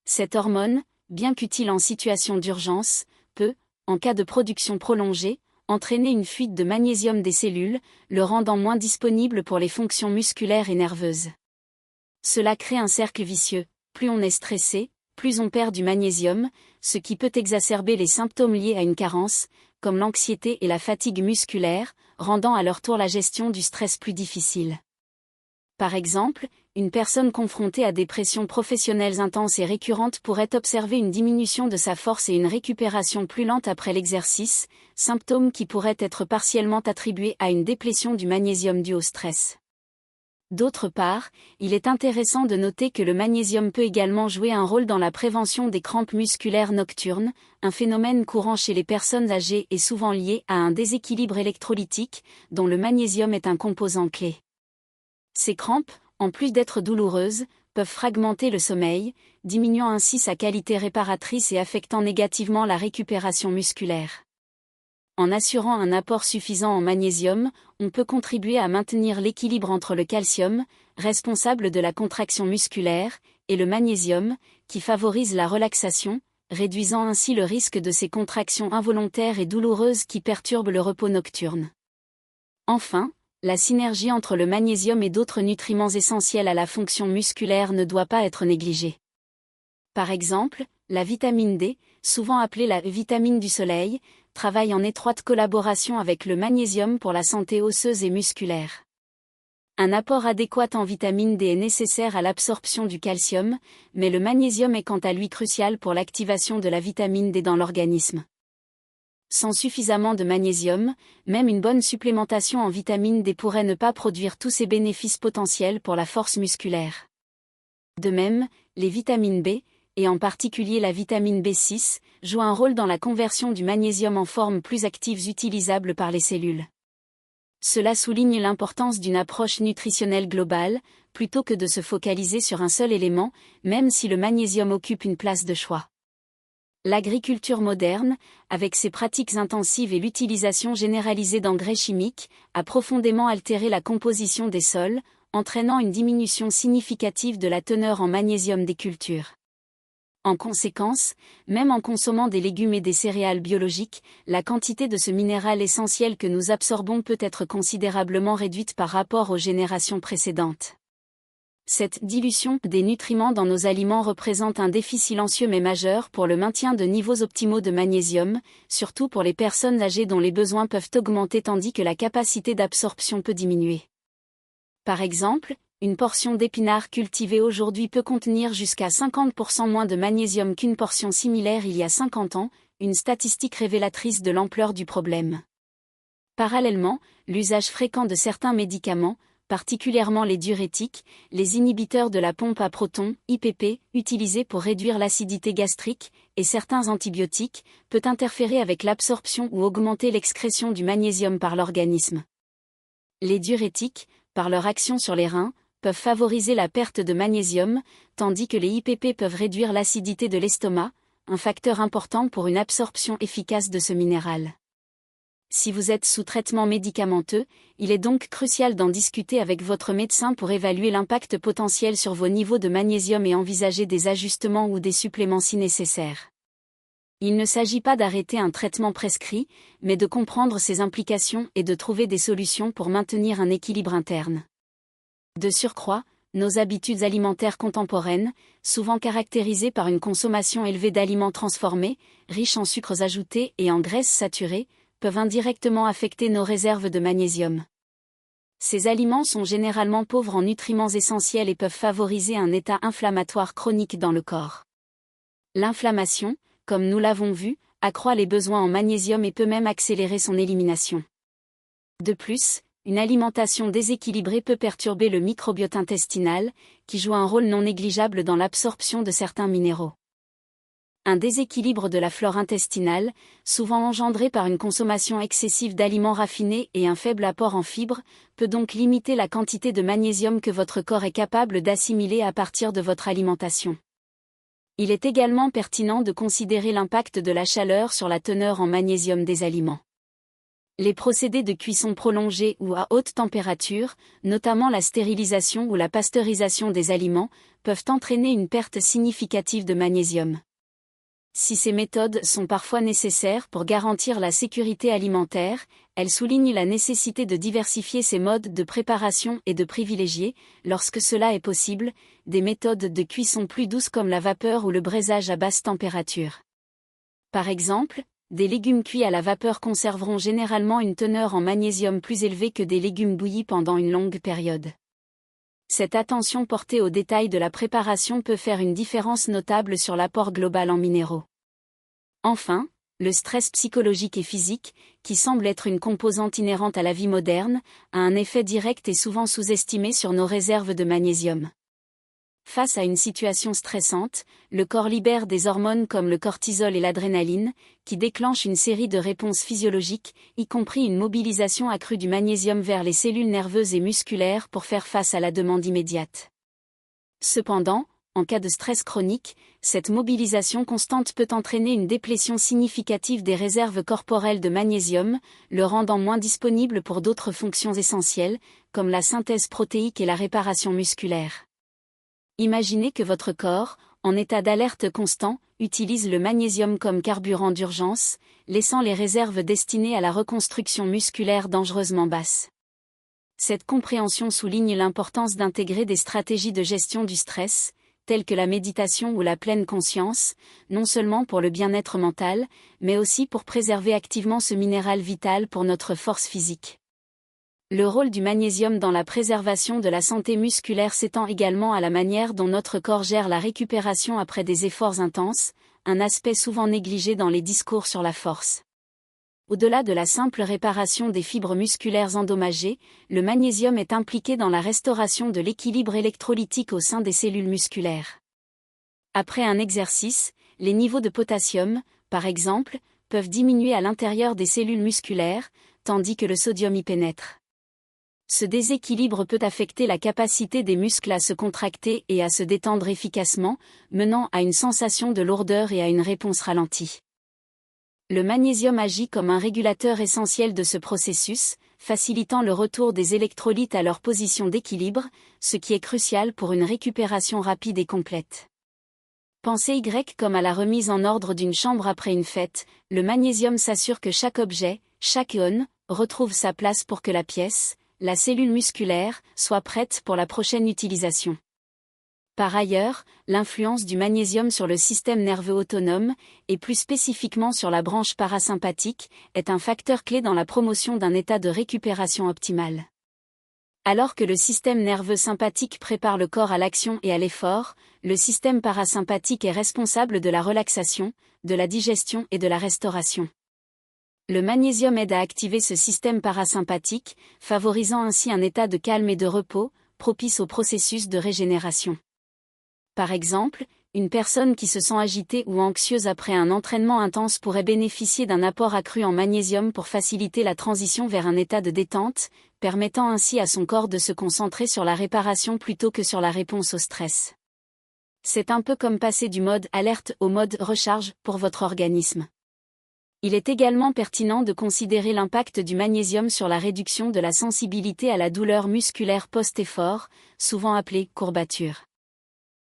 Cette hormone, bien qu'utile en situation d'urgence, peut, en cas de production prolongée, entraîner une fuite de magnésium des cellules, le rendant moins disponible pour les fonctions musculaires et nerveuses. Cela crée un cercle vicieux. Plus on est stressé, plus on perd du magnésium, ce qui peut exacerber les symptômes liés à une carence, comme l'anxiété et la fatigue musculaire, rendant à leur tour la gestion du stress plus difficile. Par exemple, une personne confrontée à des pressions professionnelles intenses et récurrentes pourrait observer une diminution de sa force et une récupération plus lente après l'exercice, symptômes qui pourraient être partiellement attribués à une déplétion du magnésium due au stress. D'autre part, il est intéressant de noter que le magnésium peut également jouer un rôle dans la prévention des crampes musculaires nocturnes, un phénomène courant chez les personnes âgées et souvent lié à un déséquilibre électrolytique, dont le magnésium est un composant clé. Ces crampes, en plus d'être douloureuses, peuvent fragmenter le sommeil, diminuant ainsi sa qualité réparatrice et affectant négativement la récupération musculaire. En assurant un apport suffisant en magnésium, on peut contribuer à maintenir l'équilibre entre le calcium, responsable de la contraction musculaire, et le magnésium, qui favorise la relaxation, réduisant ainsi le risque de ces contractions involontaires et douloureuses qui perturbent le repos nocturne. Enfin, la synergie entre le magnésium et d'autres nutriments essentiels à la fonction musculaire ne doit pas être négligée. Par exemple, la vitamine D, souvent appelée la vitamine du soleil, travaille en étroite collaboration avec le magnésium pour la santé osseuse et musculaire. Un apport adéquat en vitamine D est nécessaire à l'absorption du calcium, mais le magnésium est quant à lui crucial pour l'activation de la vitamine D dans l'organisme. Sans suffisamment de magnésium, même une bonne supplémentation en vitamine D pourrait ne pas produire tous ses bénéfices potentiels pour la force musculaire. De même, les vitamines B, et en particulier la vitamine B6, jouent un rôle dans la conversion du magnésium en formes plus actives utilisables par les cellules. Cela souligne l'importance d'une approche nutritionnelle globale, plutôt que de se focaliser sur un seul élément, même si le magnésium occupe une place de choix. L'agriculture moderne, avec ses pratiques intensives et l'utilisation généralisée d'engrais chimiques, a profondément altéré la composition des sols, entraînant une diminution significative de la teneur en magnésium des cultures. En conséquence, même en consommant des légumes et des céréales biologiques, la quantité de ce minéral essentiel que nous absorbons peut être considérablement réduite par rapport aux générations précédentes. Cette dilution des nutriments dans nos aliments représente un défi silencieux mais majeur pour le maintien de niveaux optimaux de magnésium, surtout pour les personnes âgées dont les besoins peuvent augmenter tandis que la capacité d'absorption peut diminuer. Par exemple, une portion d'épinards cultivés aujourd'hui peut contenir jusqu'à 50% moins de magnésium qu'une portion similaire il y a 50 ans, une statistique révélatrice de l'ampleur du problème. Parallèlement, l'usage fréquent de certains médicaments, particulièrement les diurétiques, les inhibiteurs de la pompe à protons, IPP, utilisés pour réduire l'acidité gastrique, et certains antibiotiques, peut interférer avec l'absorption ou augmenter l'excrétion du magnésium par l'organisme. Les diurétiques, par leur action sur les reins, peuvent favoriser la perte de magnésium, tandis que les IPP peuvent réduire l'acidité de l'estomac, un facteur important pour une absorption efficace de ce minéral. Si vous êtes sous traitement médicamenteux, il est donc crucial d'en discuter avec votre médecin pour évaluer l'impact potentiel sur vos niveaux de magnésium et envisager des ajustements ou des suppléments si nécessaire. Il ne s'agit pas d'arrêter un traitement prescrit, mais de comprendre ses implications et de trouver des solutions pour maintenir un équilibre interne. De surcroît, nos habitudes alimentaires contemporaines, souvent caractérisées par une consommation élevée d'aliments transformés, riches en sucres ajoutés et en graisses saturées, peuvent indirectement affecter nos réserves de magnésium. Ces aliments sont généralement pauvres en nutriments essentiels et peuvent favoriser un état inflammatoire chronique dans le corps. L'inflammation, comme nous l'avons vu, accroît les besoins en magnésium et peut même accélérer son élimination. De plus, une alimentation déséquilibrée peut perturber le microbiote intestinal, qui joue un rôle non négligeable dans l'absorption de certains minéraux. Un déséquilibre de la flore intestinale, souvent engendré par une consommation excessive d'aliments raffinés et un faible apport en fibres, peut donc limiter la quantité de magnésium que votre corps est capable d'assimiler à partir de votre alimentation. Il est également pertinent de considérer l'impact de la chaleur sur la teneur en magnésium des aliments. Les procédés de cuisson prolongée ou à haute température, notamment la stérilisation ou la pasteurisation des aliments, peuvent entraîner une perte significative de magnésium. Si ces méthodes sont parfois nécessaires pour garantir la sécurité alimentaire, elles soulignent la nécessité de diversifier ces modes de préparation et de privilégier, lorsque cela est possible, des méthodes de cuisson plus douces comme la vapeur ou le braisage à basse température. Par exemple, des légumes cuits à la vapeur conserveront généralement une teneur en magnésium plus élevée que des légumes bouillis pendant une longue période. Cette attention portée aux détails de la préparation peut faire une différence notable sur l'apport global en minéraux. Enfin, le stress psychologique et physique, qui semble être une composante inhérente à la vie moderne, a un effet direct et souvent sous-estimé sur nos réserves de magnésium. Face à une situation stressante, le corps libère des hormones comme le cortisol et l'adrénaline, qui déclenchent une série de réponses physiologiques, y compris une mobilisation accrue du magnésium vers les cellules nerveuses et musculaires pour faire face à la demande immédiate. Cependant, en cas de stress chronique, cette mobilisation constante peut entraîner une déplétion significative des réserves corporelles de magnésium, le rendant moins disponible pour d'autres fonctions essentielles, comme la synthèse protéique et la réparation musculaire. Imaginez que votre corps, en état d'alerte constant, utilise le magnésium comme carburant d'urgence, laissant les réserves destinées à la reconstruction musculaire dangereusement basses. Cette compréhension souligne l'importance d'intégrer des stratégies de gestion du stress, telles que la méditation ou la pleine conscience, non seulement pour le bien-être mental, mais aussi pour préserver activement ce minéral vital pour notre force physique. Le rôle du magnésium dans la préservation de la santé musculaire s'étend également à la manière dont notre corps gère la récupération après des efforts intenses, un aspect souvent négligé dans les discours sur la force. Au-delà de la simple réparation des fibres musculaires endommagées, le magnésium est impliqué dans la restauration de l'équilibre électrolytique au sein des cellules musculaires. Après un exercice, les niveaux de potassium, par exemple, peuvent diminuer à l'intérieur des cellules musculaires, tandis que le sodium y pénètre. Ce déséquilibre peut affecter la capacité des muscles à se contracter et à se détendre efficacement, menant à une sensation de lourdeur et à une réponse ralentie. Le magnésium agit comme un régulateur essentiel de ce processus, facilitant le retour des électrolytes à leur position d'équilibre, ce qui est crucial pour une récupération rapide et complète. Pensez Y comme à la remise en ordre d'une chambre après une fête, le magnésium s'assure que chaque objet, chaque ion, retrouve sa place pour que la pièce, la cellule musculaire, soit prête pour la prochaine utilisation. Par ailleurs, l'influence du magnésium sur le système nerveux autonome, et plus spécifiquement sur la branche parasympathique, est un facteur clé dans la promotion d'un état de récupération optimal. Alors que le système nerveux sympathique prépare le corps à l'action et à l'effort, le système parasympathique est responsable de la relaxation, de la digestion et de la restauration. Le magnésium aide à activer ce système parasympathique, favorisant ainsi un état de calme et de repos, propice au processus de régénération. Par exemple, une personne qui se sent agitée ou anxieuse après un entraînement intense pourrait bénéficier d'un apport accru en magnésium pour faciliter la transition vers un état de détente, permettant ainsi à son corps de se concentrer sur la réparation plutôt que sur la réponse au stress. C'est un peu comme passer du mode alerte au mode recharge pour votre organisme. Il est également pertinent de considérer l'impact du magnésium sur la réduction de la sensibilité à la douleur musculaire post-effort, souvent appelée courbature.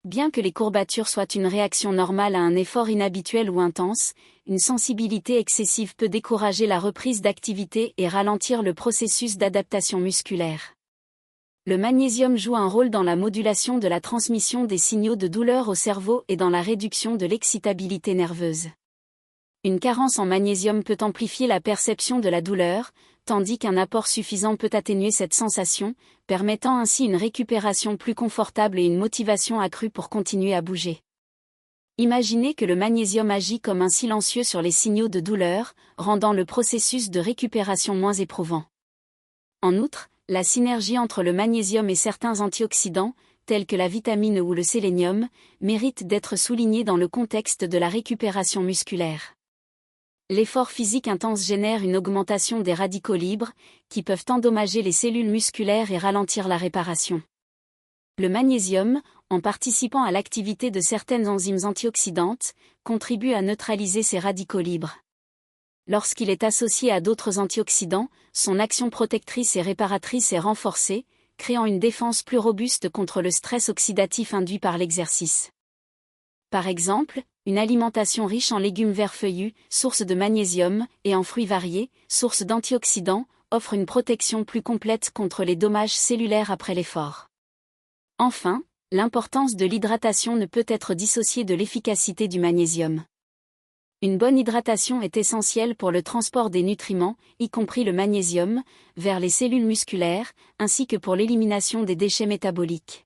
Bien que les courbatures soient une réaction normale à un effort inhabituel ou intense, une sensibilité excessive peut décourager la reprise d'activité et ralentir le processus d'adaptation musculaire. Le magnésium joue un rôle dans la modulation de la transmission des signaux de douleur au cerveau et dans la réduction de l'excitabilité nerveuse. Une carence en magnésium peut amplifier la perception de la douleur, tandis qu'un apport suffisant peut atténuer cette sensation, permettant ainsi une récupération plus confortable et une motivation accrue pour continuer à bouger. Imaginez que le magnésium agit comme un silencieux sur les signaux de douleur, rendant le processus de récupération moins éprouvant. En outre, la synergie entre le magnésium et certains antioxydants, tels que la vitamine E ou le sélénium, mérite d'être soulignée dans le contexte de la récupération musculaire. L'effort physique intense génère une augmentation des radicaux libres, qui peuvent endommager les cellules musculaires et ralentir la réparation. Le magnésium, en participant à l'activité de certaines enzymes antioxydantes, contribue à neutraliser ces radicaux libres. Lorsqu'il est associé à d'autres antioxydants, son action protectrice et réparatrice est renforcée, créant une défense plus robuste contre le stress oxydatif induit par l'exercice. Par exemple, une alimentation riche en légumes verts feuillus, source de magnésium, et en fruits variés, source d'antioxydants, offre une protection plus complète contre les dommages cellulaires après l'effort. Enfin, l'importance de l'hydratation ne peut être dissociée de l'efficacité du magnésium. Une bonne hydratation est essentielle pour le transport des nutriments, y compris le magnésium, vers les cellules musculaires, ainsi que pour l'élimination des déchets métaboliques.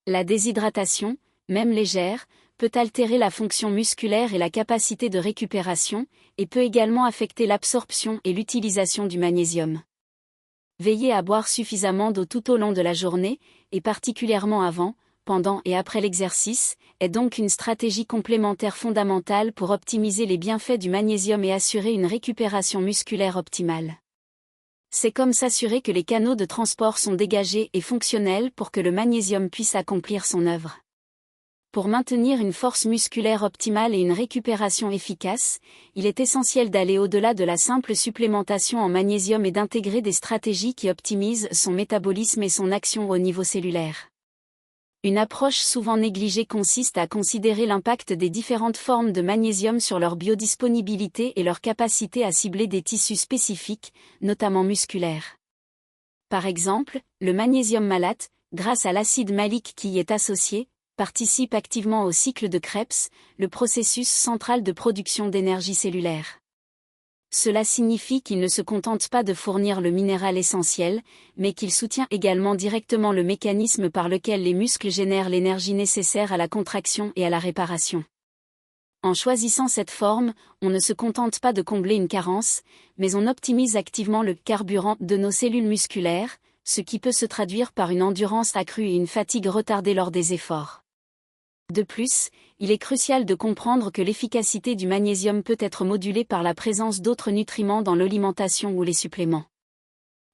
La déshydratation, même légère, peut altérer la fonction musculaire et la capacité de récupération, et peut également affecter l'absorption et l'utilisation du magnésium. Veillez à boire suffisamment d'eau tout au long de la journée, et particulièrement avant, pendant et après l'exercice, est donc une stratégie complémentaire fondamentale pour optimiser les bienfaits du magnésium et assurer une récupération musculaire optimale. C'est comme s'assurer que les canaux de transport sont dégagés et fonctionnels pour que le magnésium puisse accomplir son œuvre. Pour maintenir une force musculaire optimale et une récupération efficace, il est essentiel d'aller au-delà de la simple supplémentation en magnésium et d'intégrer des stratégies qui optimisent son métabolisme et son action au niveau cellulaire. Une approche souvent négligée consiste à considérer l'impact des différentes formes de magnésium sur leur biodisponibilité et leur capacité à cibler des tissus spécifiques, notamment musculaires. Par exemple, le magnésium malate, grâce à l'acide malique qui y est associé, participe activement au cycle de Krebs, le processus central de production d'énergie cellulaire. Cela signifie qu'il ne se contente pas de fournir le minéral essentiel, mais qu'il soutient également directement le mécanisme par lequel les muscles génèrent l'énergie nécessaire à la contraction et à la réparation. En choisissant cette forme, on ne se contente pas de combler une carence, mais on optimise activement le carburant de nos cellules musculaires, ce qui peut se traduire par une endurance accrue et une fatigue retardée lors des efforts. De plus, il est crucial de comprendre que l'efficacité du magnésium peut être modulée par la présence d'autres nutriments dans l'alimentation ou les suppléments.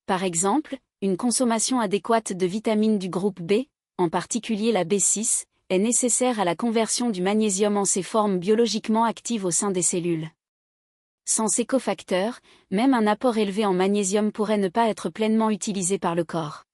Par exemple, une consommation adéquate de vitamines du groupe B, en particulier la B6, est nécessaire à la conversion du magnésium en ses formes biologiquement actives au sein des cellules. Sans ces cofacteurs, même un apport élevé en magnésium pourrait ne pas être pleinement utilisé par le corps.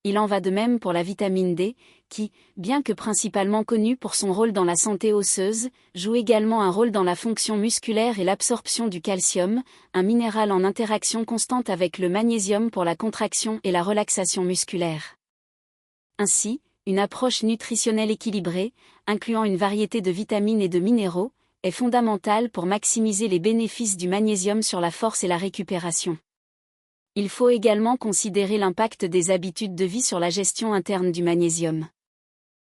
Il en va de même pour la vitamine D, qui, bien que principalement connue pour son rôle dans la santé osseuse, joue également un rôle dans la fonction musculaire et l'absorption du calcium, un minéral en interaction constante avec le magnésium pour la contraction et la relaxation musculaire. Ainsi, une approche nutritionnelle équilibrée, incluant une variété de vitamines et de minéraux, est fondamentale pour maximiser les bénéfices du magnésium sur la force et la récupération. Il faut également considérer l'impact des habitudes de vie sur la gestion interne du magnésium.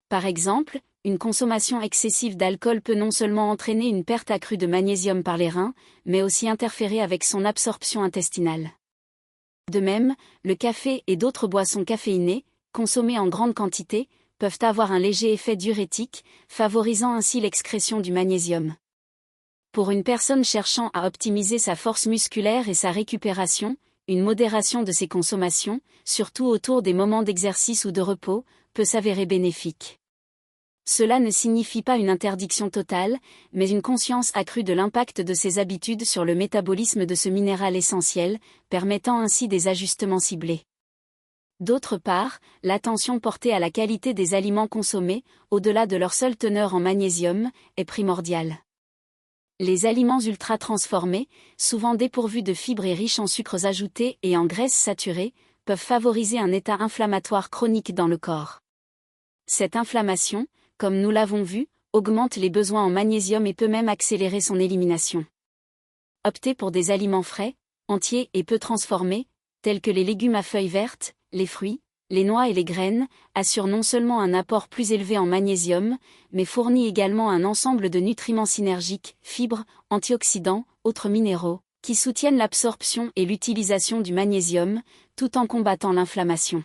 Par exemple, une consommation excessive d'alcool peut non seulement entraîner une perte accrue de magnésium par les reins, mais aussi interférer avec son absorption intestinale. De même, le café et d'autres boissons caféinées, consommées en grande quantité, peuvent avoir un léger effet diurétique, favorisant ainsi l'excrétion du magnésium. Pour une personne cherchant à optimiser sa force musculaire et sa récupération, une modération de ces consommations, surtout autour des moments d'exercice ou de repos, peut s'avérer bénéfique. Cela ne signifie pas une interdiction totale, mais une conscience accrue de l'impact de ces habitudes sur le métabolisme de ce minéral essentiel, permettant ainsi des ajustements ciblés. D'autre part, l'attention portée à la qualité des aliments consommés, au-delà de leur seule teneur en magnésium, est primordiale. Les aliments ultra-transformés, souvent dépourvus de fibres et riches en sucres ajoutés et en graisses saturées, peuvent favoriser un état inflammatoire chronique dans le corps. Cette inflammation, comme nous l'avons vu, augmente les besoins en magnésium et peut même accélérer son élimination. Optez pour des aliments frais, entiers et peu transformés, tels que les légumes à feuilles vertes, les fruits, les noix et les graines, assurent non seulement un apport plus élevé en magnésium, mais fournit également un ensemble de nutriments synergiques, fibres, antioxydants, autres minéraux, qui soutiennent l'absorption et l'utilisation du magnésium, tout en combattant l'inflammation.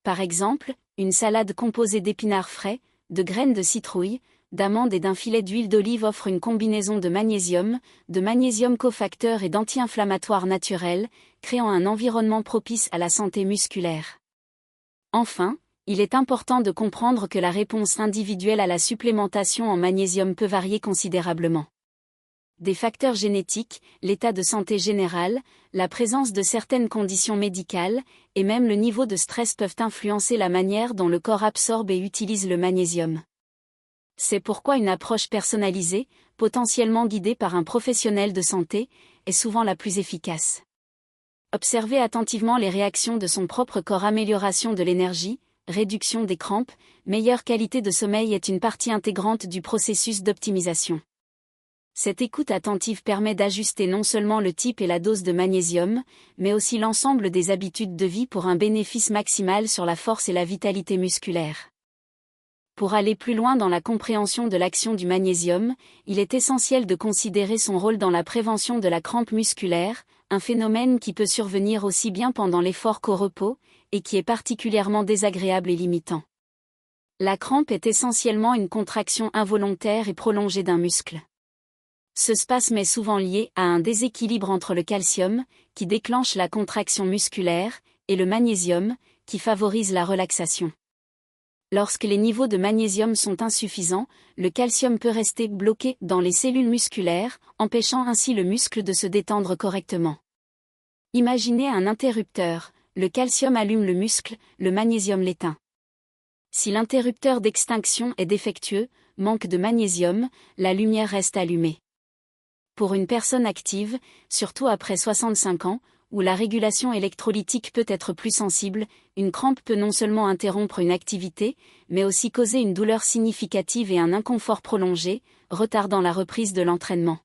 Par exemple, une salade composée d'épinards frais, de graines de citrouille, d'amandes et d'un filet d'huile d'olive offre une combinaison de magnésium cofacteur et d'anti-inflammatoires naturels, créant un environnement propice à la santé musculaire. Enfin, il est important de comprendre que la réponse individuelle à la supplémentation en magnésium peut varier considérablement. Des facteurs génétiques, l'état de santé général, la présence de certaines conditions médicales, et même le niveau de stress peuvent influencer la manière dont le corps absorbe et utilise le magnésium. C'est pourquoi une approche personnalisée, potentiellement guidée par un professionnel de santé, est souvent la plus efficace. Observer attentivement les réactions de son propre corps. Amélioration de l'énergie, réduction des crampes, meilleure qualité de sommeil est une partie intégrante du processus d'optimisation. Cette écoute attentive permet d'ajuster non seulement le type et la dose de magnésium, mais aussi l'ensemble des habitudes de vie pour un bénéfice maximal sur la force et la vitalité musculaire. Pour aller plus loin dans la compréhension de l'action du magnésium, il est essentiel de considérer son rôle dans la prévention de la crampe musculaire, un phénomène qui peut survenir aussi bien pendant l'effort qu'au repos, et qui est particulièrement désagréable et limitant. La crampe est essentiellement une contraction involontaire et prolongée d'un muscle. Ce spasme est souvent lié à un déséquilibre entre le calcium, qui déclenche la contraction musculaire, et le magnésium, qui favorise la relaxation. Lorsque les niveaux de magnésium sont insuffisants, le calcium peut rester bloqué dans les cellules musculaires, empêchant ainsi le muscle de se détendre correctement. Imaginez un interrupteur, le calcium allume le muscle, le magnésium l'éteint. Si l'interrupteur d'extinction est défectueux, manque de magnésium, la lumière reste allumée. Pour une personne active, surtout après 65 ans, où la régulation électrolytique peut être plus sensible, une crampe peut non seulement interrompre une activité, mais aussi causer une douleur significative et un inconfort prolongé, retardant la reprise de l'entraînement.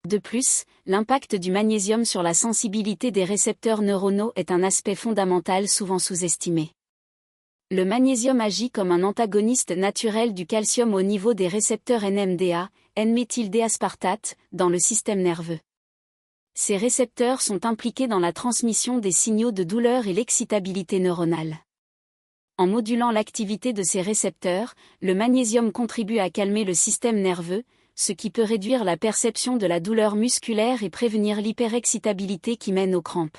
De plus, l'impact du magnésium sur la sensibilité des récepteurs neuronaux est un aspect fondamental souvent sous-estimé. Le magnésium agit comme un antagoniste naturel du calcium au niveau des récepteurs NMDA, N-méthyldéaspartate, dans le système nerveux. Ces récepteurs sont impliqués dans la transmission des signaux de douleur et l'excitabilité neuronale. En modulant l'activité de ces récepteurs, le magnésium contribue à calmer le système nerveux, ce qui peut réduire la perception de la douleur musculaire et prévenir l'hyperexcitabilité qui mène aux crampes.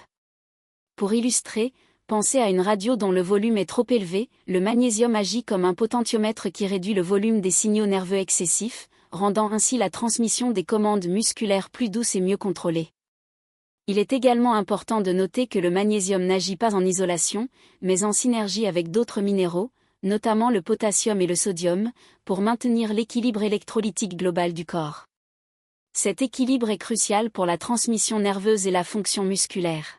Pour illustrer, pensez à une radio dont le volume est trop élevé, le magnésium agit comme un potentiomètre qui réduit le volume des signaux nerveux excessifs, rendant ainsi la transmission des commandes musculaires plus douce et mieux contrôlée. Il est également important de noter que le magnésium n'agit pas en isolation, mais en synergie avec d'autres minéraux, notamment le potassium et le sodium, pour maintenir l'équilibre électrolytique global du corps. Cet équilibre est crucial pour la transmission nerveuse et la fonction musculaire.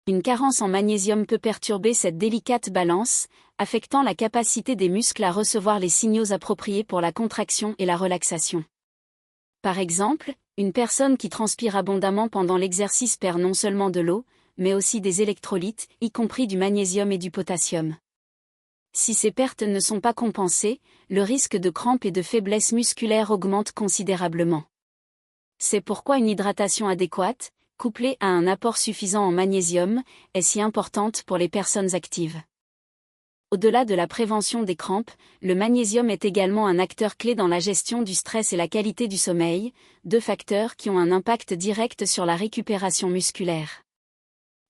Une carence en magnésium peut perturber cette délicate balance, affectant la capacité des muscles à recevoir les signaux appropriés pour la contraction et la relaxation. Par exemple, une personne qui transpire abondamment pendant l'exercice perd non seulement de l'eau, mais aussi des électrolytes, y compris du magnésium et du potassium. Si ces pertes ne sont pas compensées, le risque de crampes et de faiblesse musculaire augmente considérablement. C'est pourquoi une hydratation adéquate, couplée à un apport suffisant en magnésium, est si importante pour les personnes actives. Au-delà de la prévention des crampes, le magnésium est également un acteur clé dans la gestion du stress et la qualité du sommeil, deux facteurs qui ont un impact direct sur la récupération musculaire.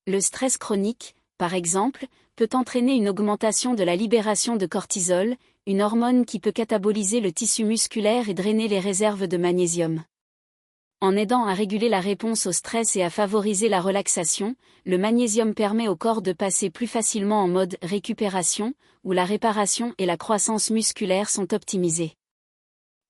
Le stress chronique, par exemple, peut entraîner une augmentation de la libération de cortisol, une hormone qui peut cataboliser le tissu musculaire et drainer les réserves de magnésium. En aidant à réguler la réponse au stress et à favoriser la relaxation, le magnésium permet au corps de passer plus facilement en mode récupération, où la réparation et la croissance musculaire sont optimisées.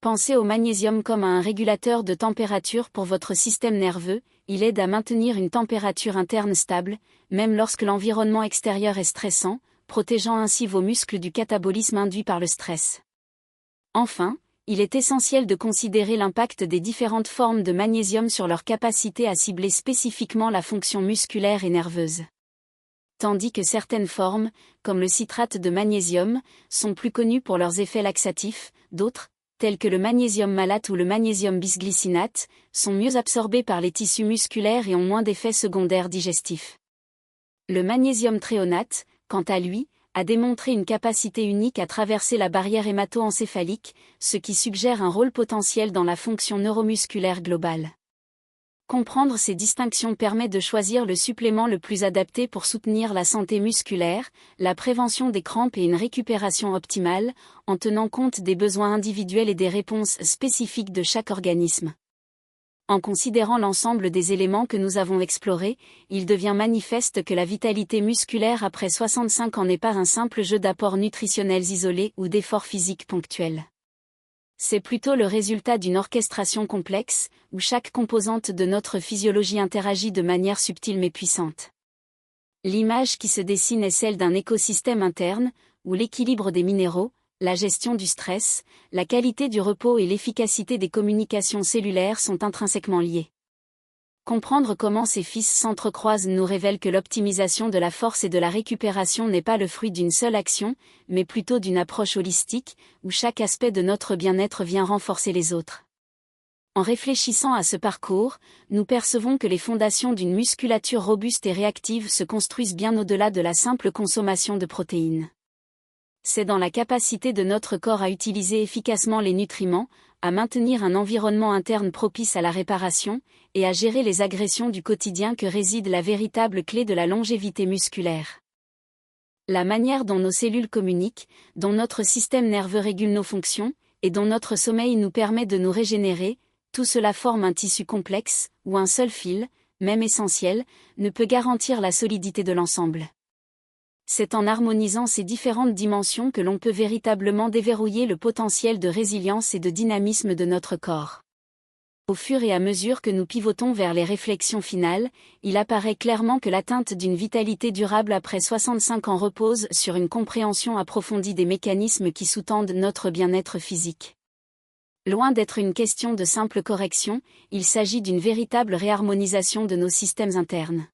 Pensez au magnésium comme à un régulateur de température pour votre système nerveux, il aide à maintenir une température interne stable, même lorsque l'environnement extérieur est stressant, protégeant ainsi vos muscles du catabolisme induit par le stress. Enfin, il est essentiel de considérer l'impact des différentes formes de magnésium sur leur capacité à cibler spécifiquement la fonction musculaire et nerveuse. Tandis que certaines formes, comme le citrate de magnésium, sont plus connues pour leurs effets laxatifs, d'autres, tels que le magnésium malate ou le magnésium bisglycinate, sont mieux absorbés par les tissus musculaires et ont moins d'effets secondaires digestifs. Le magnésium thréonate, quant à lui, a démontré une capacité unique à traverser la barrière hémato-encéphalique, ce qui suggère un rôle potentiel dans la fonction neuromusculaire globale. Comprendre ces distinctions permet de choisir le supplément le plus adapté pour soutenir la santé musculaire, la prévention des crampes et une récupération optimale, en tenant compte des besoins individuels et des réponses spécifiques de chaque organisme. En considérant l'ensemble des éléments que nous avons explorés, il devient manifeste que la vitalité musculaire après 65 ans n'est pas un simple jeu d'apports nutritionnels isolés ou d'efforts physiques ponctuels. C'est plutôt le résultat d'une orchestration complexe, où chaque composante de notre physiologie interagit de manière subtile mais puissante. L'image qui se dessine est celle d'un écosystème interne, où l'équilibre des minéraux, la gestion du stress, la qualité du repos et l'efficacité des communications cellulaires sont intrinsèquement liés. Comprendre comment ces fils s'entrecroisent nous révèle que l'optimisation de la force et de la récupération n'est pas le fruit d'une seule action, mais plutôt d'une approche holistique, où chaque aspect de notre bien-être vient renforcer les autres. En réfléchissant à ce parcours, nous percevons que les fondations d'une musculature robuste et réactive se construisent bien au-delà de la simple consommation de protéines. C'est dans la capacité de notre corps à utiliser efficacement les nutriments, à maintenir un environnement interne propice à la réparation, et à gérer les agressions du quotidien que réside la véritable clé de la longévité musculaire. La manière dont nos cellules communiquent, dont notre système nerveux régule nos fonctions, et dont notre sommeil nous permet de nous régénérer, tout cela forme un tissu complexe, où un seul fil, même essentiel, ne peut garantir la solidité de l'ensemble. C'est en harmonisant ces différentes dimensions que l'on peut véritablement déverrouiller le potentiel de résilience et de dynamisme de notre corps. Au fur et à mesure que nous pivotons vers les réflexions finales, il apparaît clairement que l'atteinte d'une vitalité durable après 65 ans repose sur une compréhension approfondie des mécanismes qui sous-tendent notre bien-être physique. Loin d'être une question de simple correction, il s'agit d'une véritable réharmonisation de nos systèmes internes.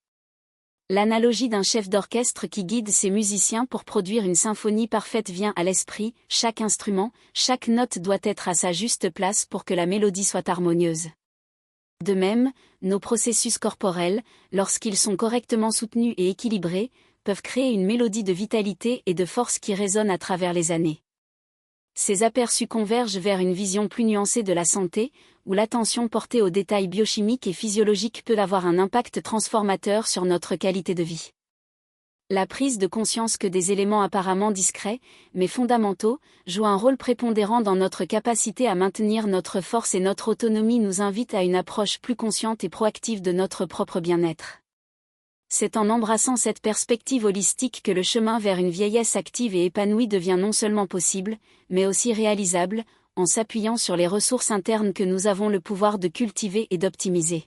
L'analogie d'un chef d'orchestre qui guide ses musiciens pour produire une symphonie parfaite vient à l'esprit, chaque instrument, chaque note doit être à sa juste place pour que la mélodie soit harmonieuse. De même, nos processus corporels, lorsqu'ils sont correctement soutenus et équilibrés, peuvent créer une mélodie de vitalité et de force qui résonne à travers les années. Ces aperçus convergent vers une vision plus nuancée de la santé, où l'attention portée aux détails biochimiques et physiologiques peut avoir un impact transformateur sur notre qualité de vie. La prise de conscience que des éléments apparemment discrets, mais fondamentaux, jouent un rôle prépondérant dans notre capacité à maintenir notre force et notre autonomie nous invite à une approche plus consciente et proactive de notre propre bien-être. C'est en embrassant cette perspective holistique que le chemin vers une vieillesse active et épanouie devient non seulement possible, mais aussi réalisable, en s'appuyant sur les ressources internes que nous avons le pouvoir de cultiver et d'optimiser.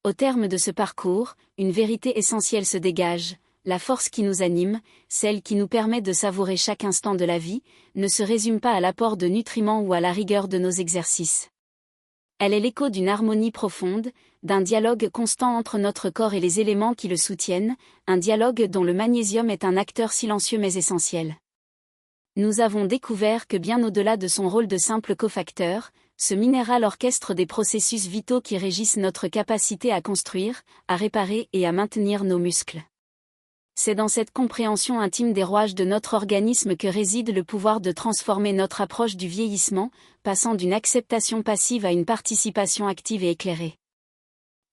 Au terme de ce parcours, une vérité essentielle se dégage: la force qui nous anime, celle qui nous permet de savourer chaque instant de la vie, ne se résume pas à l'apport de nutriments ou à la rigueur de nos exercices. Elle est l'écho d'une harmonie profonde, d'un dialogue constant entre notre corps et les éléments qui le soutiennent, un dialogue dont le magnésium est un acteur silencieux mais essentiel. Nous avons découvert que bien au-delà de son rôle de simple cofacteur, ce minéral orchestre des processus vitaux qui régissent notre capacité à construire, à réparer et à maintenir nos muscles. C'est dans cette compréhension intime des rouages de notre organisme que réside le pouvoir de transformer notre approche du vieillissement, passant d'une acceptation passive à une participation active et éclairée.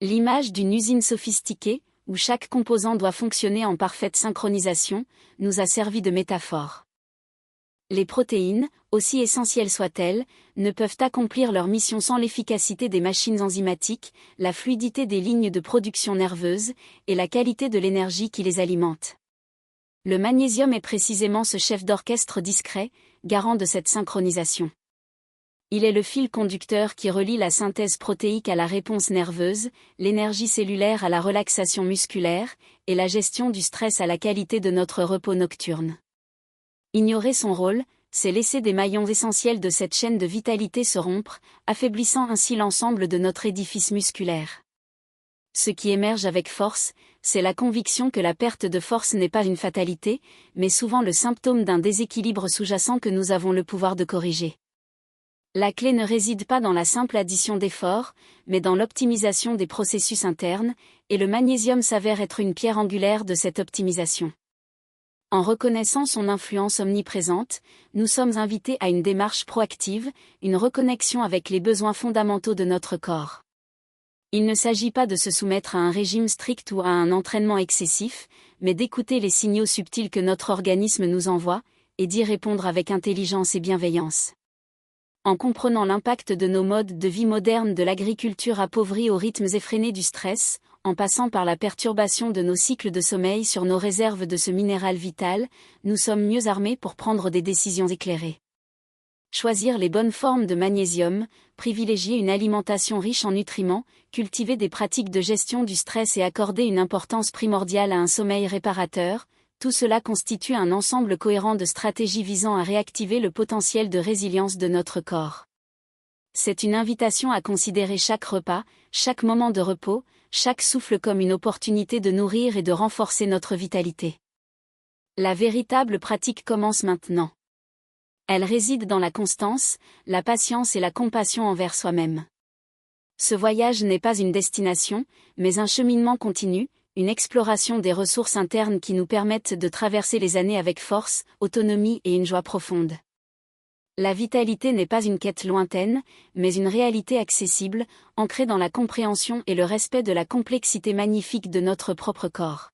L'image d'une usine sophistiquée, où chaque composant doit fonctionner en parfaite synchronisation, nous a servi de métaphore. Les protéines, aussi essentielles soient-elles, ne peuvent accomplir leur mission sans l'efficacité des machines enzymatiques, la fluidité des lignes de production nerveuse, et la qualité de l'énergie qui les alimente. Le magnésium est précisément ce chef d'orchestre discret, garant de cette synchronisation. Il est le fil conducteur qui relie la synthèse protéique à la réponse nerveuse, l'énergie cellulaire à la relaxation musculaire, et la gestion du stress à la qualité de notre repos nocturne. Ignorer son rôle, c'est laisser des maillons essentiels de cette chaîne de vitalité se rompre, affaiblissant ainsi l'ensemble de notre édifice musculaire. Ce qui émerge avec force, c'est la conviction que la perte de force n'est pas une fatalité, mais souvent le symptôme d'un déséquilibre sous-jacent que nous avons le pouvoir de corriger. La clé ne réside pas dans la simple addition d'efforts, mais dans l'optimisation des processus internes, et le magnésium s'avère être une pierre angulaire de cette optimisation. En reconnaissant son influence omniprésente, nous sommes invités à une démarche proactive, une reconnexion avec les besoins fondamentaux de notre corps. Il ne s'agit pas de se soumettre à un régime strict ou à un entraînement excessif, mais d'écouter les signaux subtils que notre organisme nous envoie, et d'y répondre avec intelligence et bienveillance. En comprenant l'impact de nos modes de vie modernes de l'agriculture appauvrie aux rythmes effrénés du stress, en passant par la perturbation de nos cycles de sommeil sur nos réserves de ce minéral vital, nous sommes mieux armés pour prendre des décisions éclairées. Choisir les bonnes formes de magnésium, privilégier une alimentation riche en nutriments, cultiver des pratiques de gestion du stress et accorder une importance primordiale à un sommeil réparateur, tout cela constitue un ensemble cohérent de stratégies visant à réactiver le potentiel de résilience de notre corps. C'est une invitation à considérer chaque repas, chaque moment de repos, chaque souffle comme une opportunité de nourrir et de renforcer notre vitalité. La véritable pratique commence maintenant. Elle réside dans la constance, la patience et la compassion envers soi-même. Ce voyage n'est pas une destination, mais un cheminement continu, une exploration des ressources internes qui nous permettent de traverser les années avec force, autonomie et une joie profonde. La vitalité n'est pas une quête lointaine, mais une réalité accessible, ancrée dans la compréhension et le respect de la complexité magnifique de notre propre corps.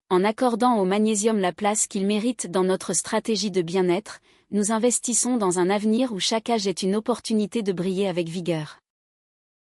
En accordant au magnésium la place qu'il mérite dans notre stratégie de bien-être, nous investissons dans un avenir où chaque âge est une opportunité de briller avec vigueur.